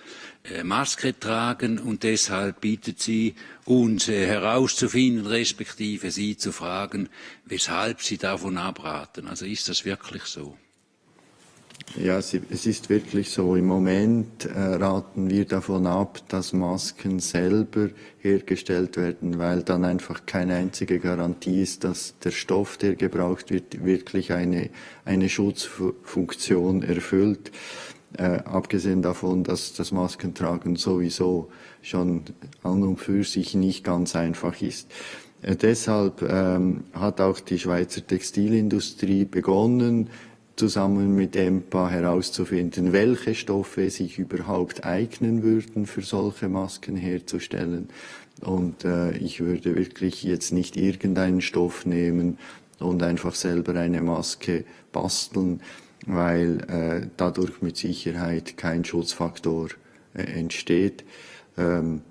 Maske tragen und deshalb bittet sie uns herauszufinden, respektive Sie zu fragen, weshalb Sie davon abraten. Also ist das wirklich so? Ja, es ist wirklich so. Im Moment raten wir davon ab, dass Masken selber hergestellt werden, weil dann einfach keine einzige Garantie ist, dass der Stoff, der gebraucht wird, wirklich eine Schutzfunktion erfüllt. Abgesehen davon, dass das Maskentragen sowieso schon an und für sich nicht ganz einfach ist. Deshalb hat auch die Schweizer Textilindustrie begonnen, zusammen mit EMPA herauszufinden, welche Stoffe sich überhaupt eignen würden, für solche Masken herzustellen. Und ich würde wirklich jetzt nicht irgendeinen Stoff nehmen und einfach selber eine Maske basteln, weil dadurch mit Sicherheit kein Schutzfaktor entsteht. Man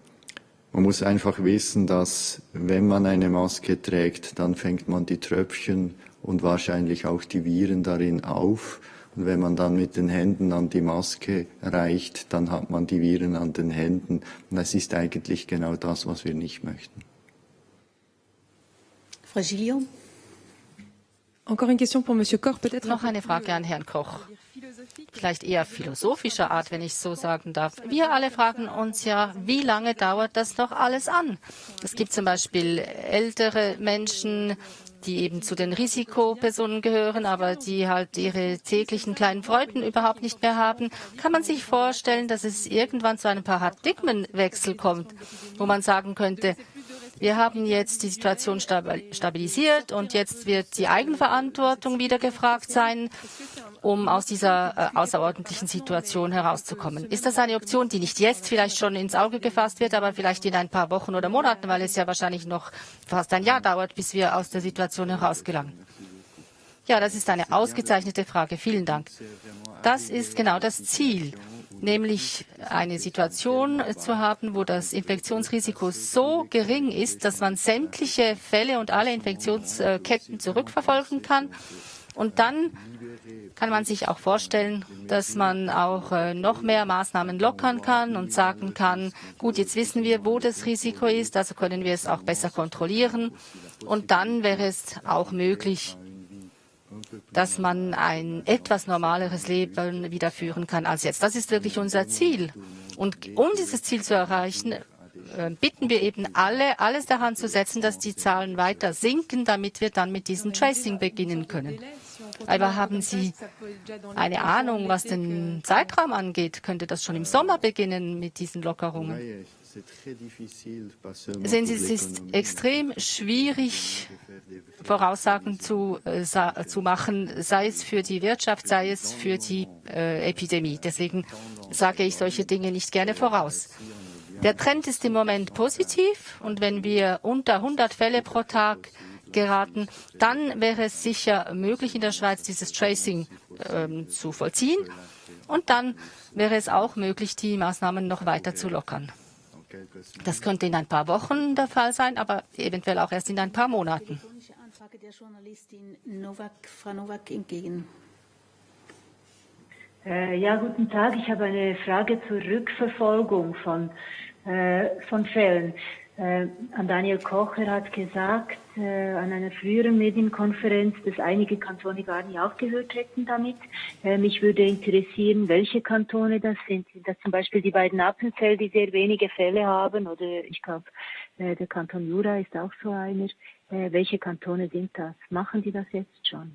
muss einfach wissen, dass wenn man eine Maske trägt, dann fängt man die Tröpfchen und wahrscheinlich auch die Viren darin auf. Und wenn man dann mit den Händen an die Maske reicht, dann hat man die Viren an den Händen. Und das ist eigentlich genau das, was wir nicht möchten. Frau Gilliot. Noch eine Frage an Herrn Koch. Vielleicht eher philosophischer Art, wenn ich so sagen darf. Wir alle fragen uns ja, wie lange dauert das noch alles an? Es gibt zum Beispiel ältere Menschen, die eben zu den Risikopersonen gehören, aber die halt ihre täglichen kleinen Freuden überhaupt nicht mehr haben. Kann man sich vorstellen, dass es irgendwann zu einem Paradigmenwechsel kommt, wo man sagen könnte, wir haben jetzt die Situation stabilisiert und jetzt wird die Eigenverantwortung wieder gefragt sein, um aus dieser außerordentlichen Situation herauszukommen. Ist das eine Option, die nicht jetzt vielleicht schon ins Auge gefasst wird, aber vielleicht in ein paar Wochen oder Monaten, weil es ja wahrscheinlich noch fast ein Jahr dauert, bis wir aus der Situation herausgelangen? Ja, das ist eine ausgezeichnete Frage. Vielen Dank. Das ist genau das Ziel, nämlich eine Situation zu haben, wo das Infektionsrisiko so gering ist, dass man sämtliche Fälle und alle Infektionsketten zurückverfolgen kann. Und dann kann man sich auch vorstellen, dass man auch noch mehr Maßnahmen lockern kann und sagen kann, gut, jetzt wissen wir, wo das Risiko ist, also können wir es auch besser kontrollieren. Und dann wäre es auch möglich, dass man ein etwas normaleres Leben wieder führen kann als jetzt. Das ist wirklich unser Ziel. Und um dieses Ziel zu erreichen, bitten wir eben alles daran zu setzen, dass die Zahlen weiter sinken, damit wir dann mit diesem Tracing beginnen können. Aber haben Sie eine Ahnung, was den Zeitraum angeht? Könnte das schon im Sommer beginnen mit diesen Lockerungen? Sehen Sie, es ist extrem schwierig, Voraussagen zu machen, sei es für die Wirtschaft, sei es für die Epidemie. Deswegen sage ich solche Dinge nicht gerne voraus. Der Trend ist im Moment positiv und wenn wir unter 100 Fälle pro Tag geraten, dann wäre es sicher möglich, in der Schweiz dieses Tracing zu vollziehen und dann wäre es auch möglich, die Maßnahmen noch weiter zu lockern. Das könnte in ein paar Wochen der Fall sein, aber eventuell auch erst in ein paar Monaten. Anfrage der Journalistin Frau Nowak entgegen. Ja, guten Tag. Ich habe eine Frage zur Rückverfolgung von von Fällen. An Daniel Koch, er hat gesagt an einer früheren Medienkonferenz, dass einige Kantone gar nicht aufgehört hätten damit. Mich würde interessieren, welche Kantone das sind. Sind das zum Beispiel die beiden Appenzell, die sehr wenige Fälle haben? Oder ich glaube, der Kanton Jura ist auch so einer. Welche Kantone sind das? Machen die das jetzt schon?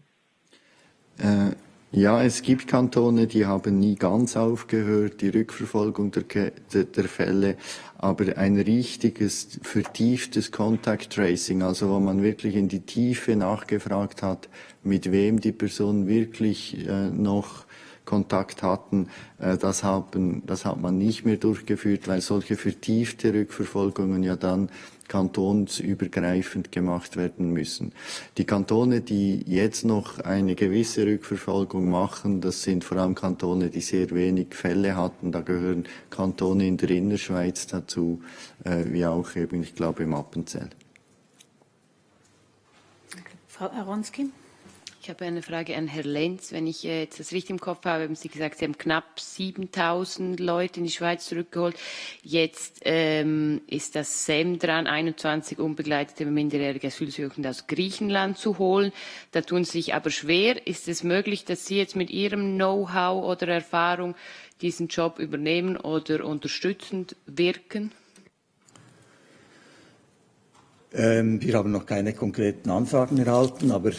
Ja, es gibt Kantone, die haben nie ganz aufgehört, die Rückverfolgung der Fälle, aber ein richtiges, vertieftes Contact Tracing, also wo man wirklich in die Tiefe nachgefragt hat, mit wem die Personen wirklich noch Kontakt hatten, das hat man nicht mehr durchgeführt, weil solche vertiefte Rückverfolgungen ja dann kantonsübergreifend gemacht werden müssen. Die Kantone, die jetzt noch eine gewisse Rückverfolgung machen, das sind vor allem Kantone, die sehr wenig Fälle hatten. Da gehören Kantone in der Innerschweiz dazu, wie auch eben, ich glaube, im Appenzell. Frau Aronski? Ich habe eine Frage an Herrn Lenz. Wenn ich jetzt das richtig im Kopf habe, haben Sie gesagt, Sie haben knapp 7.000 Leute in die Schweiz zurückgeholt. Jetzt ist das SEM dran, 21 unbegleitete minderjährige Asylsuchende aus Griechenland zu holen. Da tun Sie sich aber schwer. Ist es möglich, dass Sie jetzt mit Ihrem Know-how oder Erfahrung diesen Job übernehmen oder unterstützend wirken? Wir haben noch keine konkreten Anfragen erhalten, aber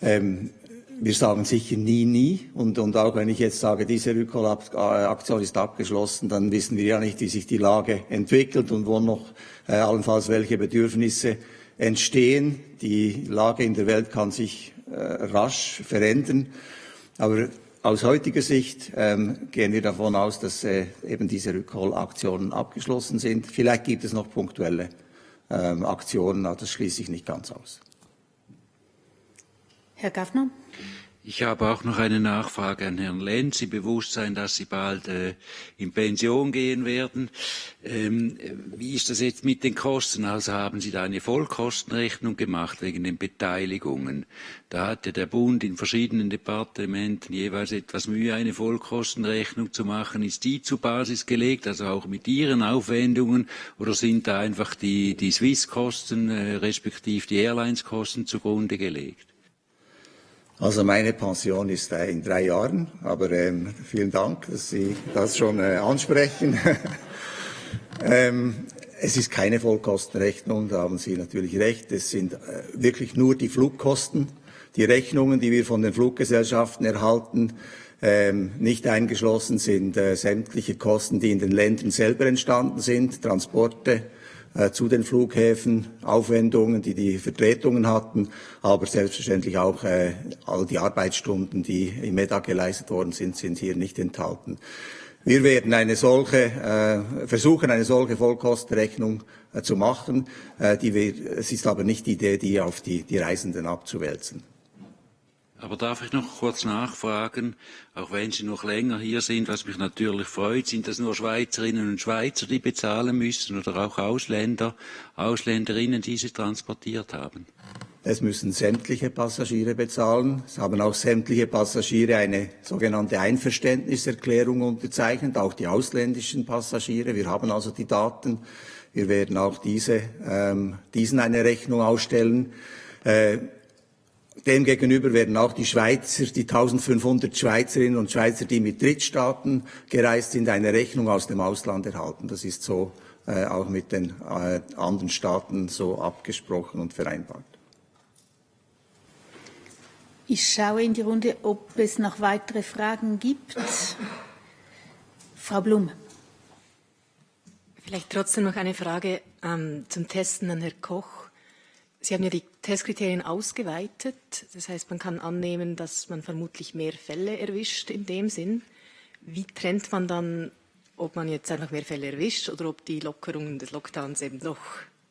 wir sagen sicher nie. Und auch wenn ich jetzt sage, diese Rückholaktion ist abgeschlossen, dann wissen wir ja nicht, wie sich die Lage entwickelt und wo noch allenfalls welche Bedürfnisse entstehen. Die Lage in der Welt kann sich rasch verändern. Aber aus heutiger Sicht gehen wir davon aus, dass eben diese Rückholaktionen abgeschlossen sind. Vielleicht gibt es noch punktuelle Aktionen, aber das schließe ich nicht ganz aus. Herr Gaffner? Ich habe auch noch eine Nachfrage an Herrn Lenz. Sie bewusst sein, dass Sie bald in Pension gehen werden. Wie ist das jetzt mit den Kosten? Also haben Sie da eine Vollkostenrechnung gemacht wegen den Beteiligungen? Da hatte der Bund in verschiedenen Departementen jeweils etwas Mühe, eine Vollkostenrechnung zu machen. Ist die zu Basis gelegt, also auch mit Ihren Aufwendungen? Oder sind da einfach die Swiss-Kosten respektive die Airlines-Kosten zugrunde gelegt? Also meine Pension ist in 3 Jahren, aber vielen Dank, dass Sie das schon ansprechen. Es ist keine Vollkostenrechnung, da haben Sie natürlich recht. Es sind wirklich nur die Flugkosten, die Rechnungen, die wir von den Fluggesellschaften erhalten. Nicht eingeschlossen sind sämtliche Kosten, die in den Ländern selber entstanden sind, Transporte zu den Flughäfen, Aufwendungen, die die Vertretungen hatten, aber selbstverständlich auch all die Arbeitsstunden, die im MEDA geleistet worden sind hier nicht enthalten. Wir werden versuchen, eine solche Vollkostenrechnung zu machen. Es ist aber nicht die Idee, die auf die Reisenden abzuwälzen. Aber darf ich noch kurz nachfragen, auch wenn Sie noch länger hier sind, was mich natürlich freut, sind das nur Schweizerinnen und Schweizer, die bezahlen müssen oder auch Ausländer, Ausländerinnen, die sie transportiert haben? Es müssen sämtliche Passagiere bezahlen. Es haben auch sämtliche Passagiere eine sogenannte Einverständniserklärung unterzeichnet, auch die ausländischen Passagiere. Wir haben also die Daten. Wir werden auch diesen eine Rechnung ausstellen. Demgegenüber werden auch die Schweizer, die 1500 Schweizerinnen und Schweizer, die mit Drittstaaten gereist sind, eine Rechnung aus dem Ausland erhalten. Das ist so auch mit den anderen Staaten so abgesprochen und vereinbart. Ich schaue in die Runde, ob es noch weitere Fragen gibt. Frau Blum. Vielleicht trotzdem noch eine Frage zum Testen an Herrn Koch. Sie haben ja die Testkriterien ausgeweitet. Das heißt, man kann annehmen, dass man vermutlich mehr Fälle erwischt in dem Sinn. Wie trennt man dann, ob man jetzt einfach mehr Fälle erwischt oder ob die Lockerungen des Lockdowns eben noch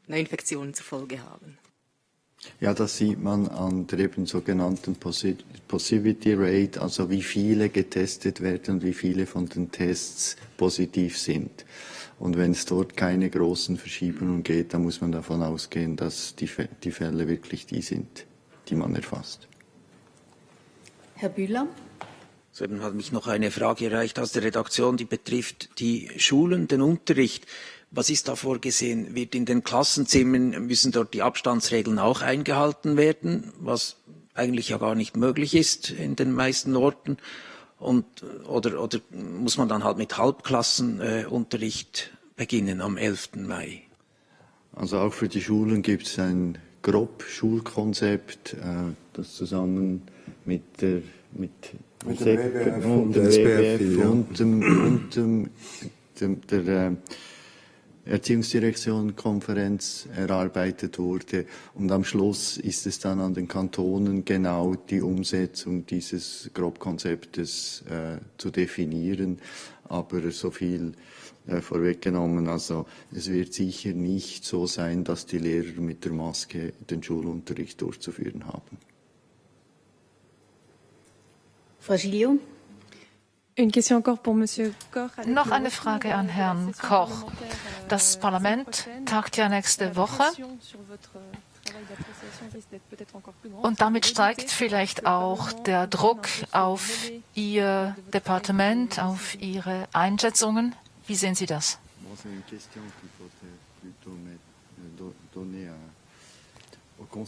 Neuinfektionen zur Folge haben? Ja, das sieht man an der eben sogenannten Positivity Rate, also wie viele getestet werden und wie viele von den Tests positiv sind. Und wenn es dort keine großen Verschiebungen geht, dann muss man davon ausgehen, dass die Fälle wirklich die sind, die man erfasst. Herr Bühler? Soeben hat mich noch eine Frage erreicht aus der Redaktion, die betrifft die Schulen, den Unterricht. Was ist da vorgesehen? Wird in den Klassenzimmern, müssen dort die Abstandsregeln auch eingehalten werden, was eigentlich ja gar nicht möglich ist in den meisten Orten? Oder muss man dann halt mit Halbklassenunterricht beginnen am 11. Mai? Also auch für die Schulen gibt es ein Schulkonzept, das zusammen mit dem WWF und der Erziehungsdirektion-Konferenz erarbeitet wurde. Und am Schluss ist es dann an den Kantonen genau die Umsetzung dieses Grobkonzeptes zu definieren. Aber so viel vorweggenommen, also es wird sicher nicht so sein, dass die Lehrer mit der Maske den Schulunterricht durchzuführen haben. Frau Gillot? Noch eine Frage an Herrn Koch. Das Parlament tagt ja nächste Woche und damit steigt vielleicht auch der Druck auf Ihr Departement, auf Ihre Einschätzungen. Wie sehen Sie das?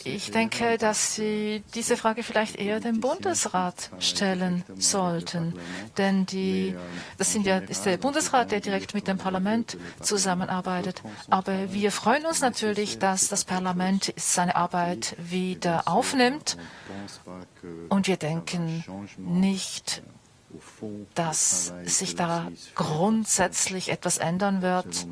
Ich denke, dass Sie diese Frage vielleicht eher dem Bundesrat stellen sollten. Denn das ist der Bundesrat, der direkt mit dem Parlament zusammenarbeitet. Aber wir freuen uns natürlich, dass das Parlament seine Arbeit wieder aufnimmt. Und wir denken nicht, dass sich da grundsätzlich etwas ändern wird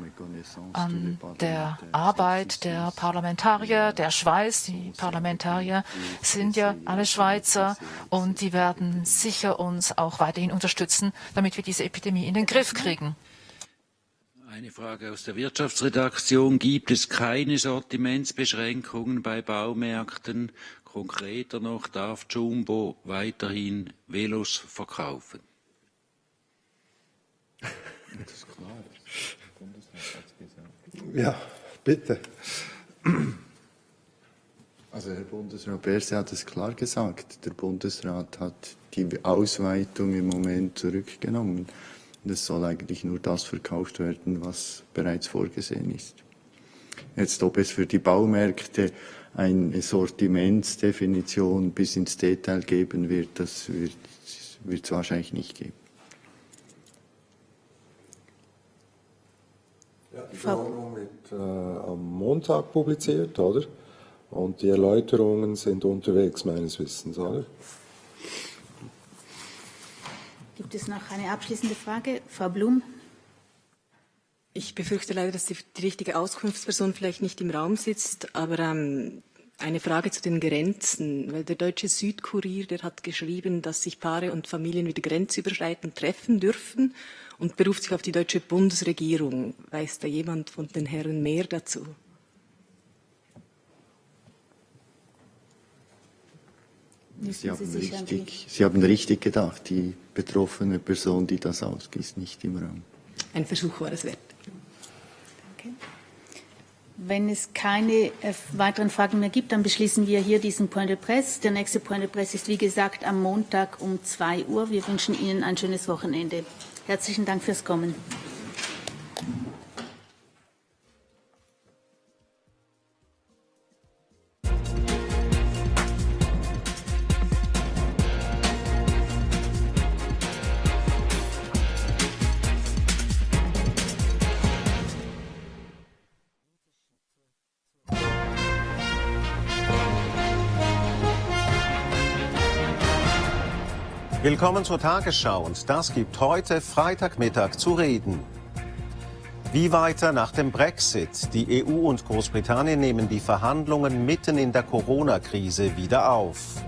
an der Arbeit der Parlamentarier der Schweiz. Die Parlamentarier sind ja alle Schweizer und die werden sicher uns auch weiterhin unterstützen, damit wir diese Epidemie in den Griff kriegen. Eine Frage aus der Wirtschaftsredaktion. Gibt es keine Sortimentsbeschränkungen bei Baumärkten? Konkreter noch, darf Jumbo weiterhin Velos verkaufen? Das ist klar. Der Bundesrat hat es gesagt. Ja, bitte. Also Herr Bundesrat Berset hat es klar gesagt. Der Bundesrat hat die Ausweitung im Moment zurückgenommen. Es soll eigentlich nur das verkauft werden, was bereits vorgesehen ist. Jetzt, ob es für die Baumärkte eine Sortimentsdefinition bis ins Detail geben wird, das wird es wahrscheinlich nicht geben. Ja, die Verordnung wird am Montag publiziert, oder? Und die Erläuterungen sind unterwegs, meines Wissens, oder? Gibt es noch eine abschließende Frage? Frau Blum? Ich befürchte leider, dass die richtige Auskunftsperson vielleicht nicht im Raum sitzt, aber eine Frage zu den Grenzen, weil der deutsche Südkurier, der hat geschrieben, dass sich Paare und Familien wieder grenzüberschreitend treffen dürfen und beruft sich auf die deutsche Bundesregierung. Weiß da jemand von den Herren mehr dazu? Sie haben richtig gedacht, die betroffene Person, die das ausgibt, nicht im Raum. Ein Versuch war es wert. Okay. Wenn es keine weiteren Fragen mehr gibt, dann beschließen wir hier diesen Point de Presse. Der nächste Point de Presse ist, wie gesagt, am Montag um 2 Uhr. Wir wünschen Ihnen ein schönes Wochenende. Herzlichen Dank fürs Kommen. Willkommen zur Tagesschau und das gibt heute Freitagmittag zu reden. Wie weiter nach dem Brexit? Die EU und Großbritannien nehmen die Verhandlungen mitten in der Corona-Krise wieder auf.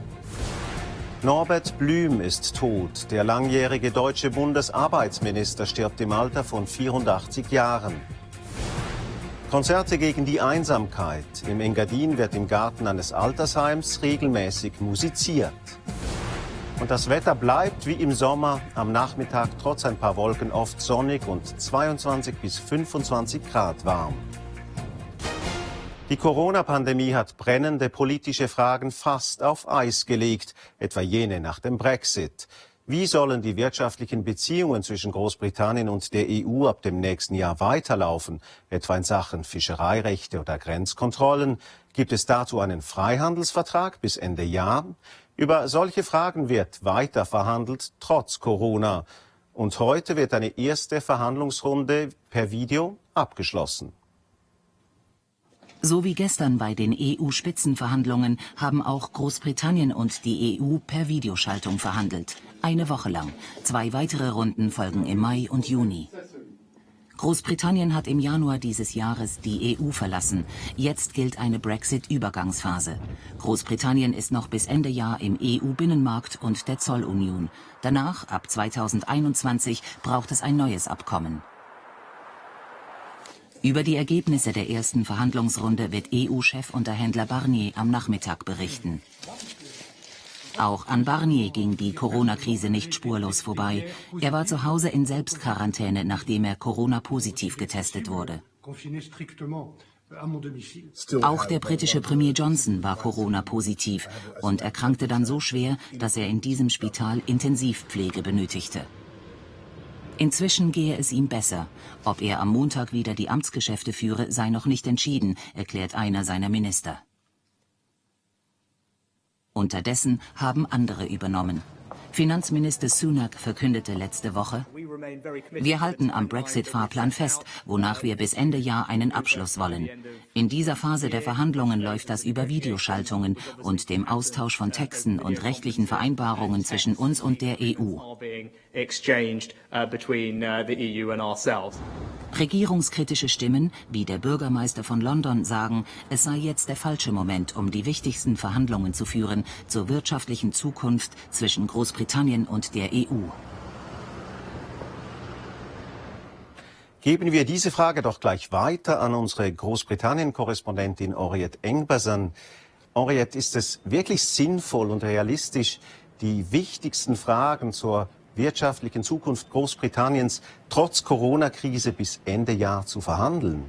Norbert Blüm ist tot. Der langjährige deutsche Bundesarbeitsminister stirbt im Alter von 84 Jahren. Konzerte gegen die Einsamkeit. Im Engadin wird im Garten eines Altersheims regelmäßig musiziert. Und das Wetter bleibt wie im Sommer, am Nachmittag trotz ein paar Wolken oft sonnig und 22 bis 25 Grad warm. Die Corona-Pandemie hat brennende politische Fragen fast auf Eis gelegt, etwa jene nach dem Brexit. Wie sollen die wirtschaftlichen Beziehungen zwischen Großbritannien und der EU ab dem nächsten Jahr weiterlaufen, etwa in Sachen Fischereirechte oder Grenzkontrollen? Gibt es dazu einen Freihandelsvertrag bis Ende Jahr? Über solche Fragen wird weiter verhandelt, trotz Corona. Und heute wird eine erste Verhandlungsrunde per Video abgeschlossen. So wie gestern bei den EU-Spitzenverhandlungen haben auch Großbritannien und die EU per Videoschaltung verhandelt. Eine Woche lang. 2 weitere Runden folgen im Mai und Juni. Großbritannien hat im Januar dieses Jahres die EU verlassen. Jetzt gilt eine Brexit-Übergangsphase. Großbritannien ist noch bis Ende Jahr im EU-Binnenmarkt und der Zollunion. Danach, ab 2021, braucht es ein neues Abkommen. Über die Ergebnisse der ersten Verhandlungsrunde wird EU-Chefunterhändler Barnier am Nachmittag berichten. Auch an Barnier ging die Corona-Krise nicht spurlos vorbei. Er war zu Hause in Selbstquarantäne, nachdem er Corona-positiv getestet wurde. Auch der britische Premier Johnson war Corona-positiv und erkrankte dann so schwer, dass er in diesem Spital Intensivpflege benötigte. Inzwischen gehe es ihm besser. Ob er am Montag wieder die Amtsgeschäfte führe, sei noch nicht entschieden, erklärt einer seiner Minister. Unterdessen haben andere übernommen. Finanzminister Sunak verkündete letzte Woche: Wir halten am Brexit-Fahrplan fest, wonach wir bis Ende Jahr einen Abschluss wollen. In dieser Phase der Verhandlungen läuft das über Videoschaltungen und dem Austausch von Texten und rechtlichen Vereinbarungen zwischen uns und der EU. Regierungskritische Stimmen, wie der Bürgermeister von London, sagen, es sei jetzt der falsche Moment, um die wichtigsten Verhandlungen zu führen zur wirtschaftlichen Zukunft zwischen Großbritannien und der EU. Geben wir diese Frage doch gleich weiter an unsere Großbritannien-Korrespondentin Henriette Engbersen. Henriette, ist es wirklich sinnvoll und realistisch, die wichtigsten Fragen zur wirtschaftlichen Zukunft Großbritanniens trotz Corona-Krise bis Ende Jahr zu verhandeln?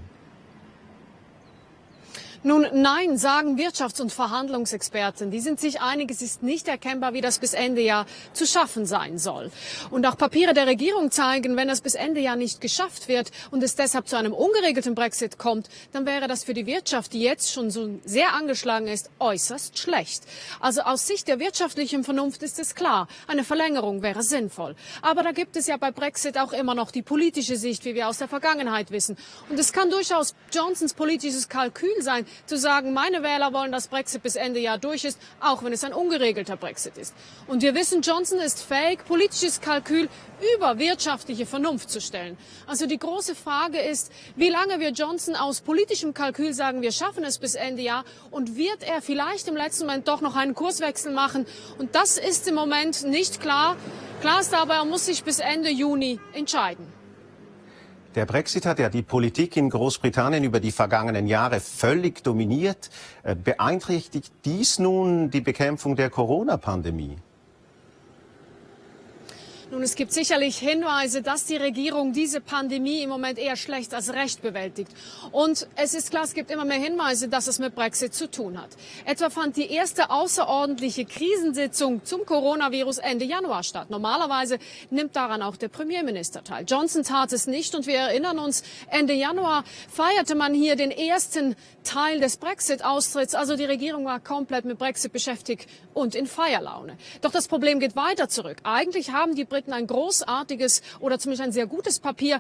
Nun, nein, sagen Wirtschafts- und Verhandlungsexperten. Die sind sich einig, es ist nicht erkennbar, wie das bis Ende Jahr zu schaffen sein soll. Und auch Papiere der Regierung zeigen, wenn das bis Ende Jahr nicht geschafft wird und es deshalb zu einem ungeregelten Brexit kommt, dann wäre das für die Wirtschaft, die jetzt schon so sehr angeschlagen ist, äußerst schlecht. Also aus Sicht der wirtschaftlichen Vernunft ist es klar, eine Verlängerung wäre sinnvoll. Aber da gibt es ja bei Brexit auch immer noch die politische Sicht, wie wir aus der Vergangenheit wissen. Und es kann durchaus Johnsons politisches Kalkül sein, zu sagen, meine Wähler wollen, dass Brexit bis Ende Jahr durch ist, auch wenn es ein ungeregelter Brexit ist. Und wir wissen, Johnson ist fähig, politisches Kalkül über wirtschaftliche Vernunft zu stellen. Also die große Frage ist, wie lange wird Johnson aus politischem Kalkül sagen, wir schaffen es bis Ende Jahr, und wird er vielleicht im letzten Moment doch noch einen Kurswechsel machen? Und das ist im Moment nicht klar. Klar ist aber, er muss sich bis Ende Juni entscheiden. Der Brexit hat ja die Politik in Großbritannien über die vergangenen Jahre völlig dominiert. Beeinträchtigt dies nun die Bekämpfung der Corona-Pandemie? Nun, es gibt sicherlich Hinweise, dass die Regierung diese Pandemie im Moment eher schlecht als recht bewältigt. Und es ist klar, es gibt immer mehr Hinweise, dass es mit Brexit zu tun hat. Etwa fand die erste außerordentliche Krisensitzung zum Coronavirus Ende Januar statt. Normalerweise nimmt daran auch der Premierminister teil. Johnson tat es nicht, und wir erinnern uns, Ende Januar feierte man hier den ersten Teil des Brexit-Austritts. Also die Regierung war komplett mit Brexit beschäftigt und in Feierlaune. Doch das Problem geht weiter zurück. Eigentlich haben die Briten ein großartiges oder zumindest ein sehr gutes Papier,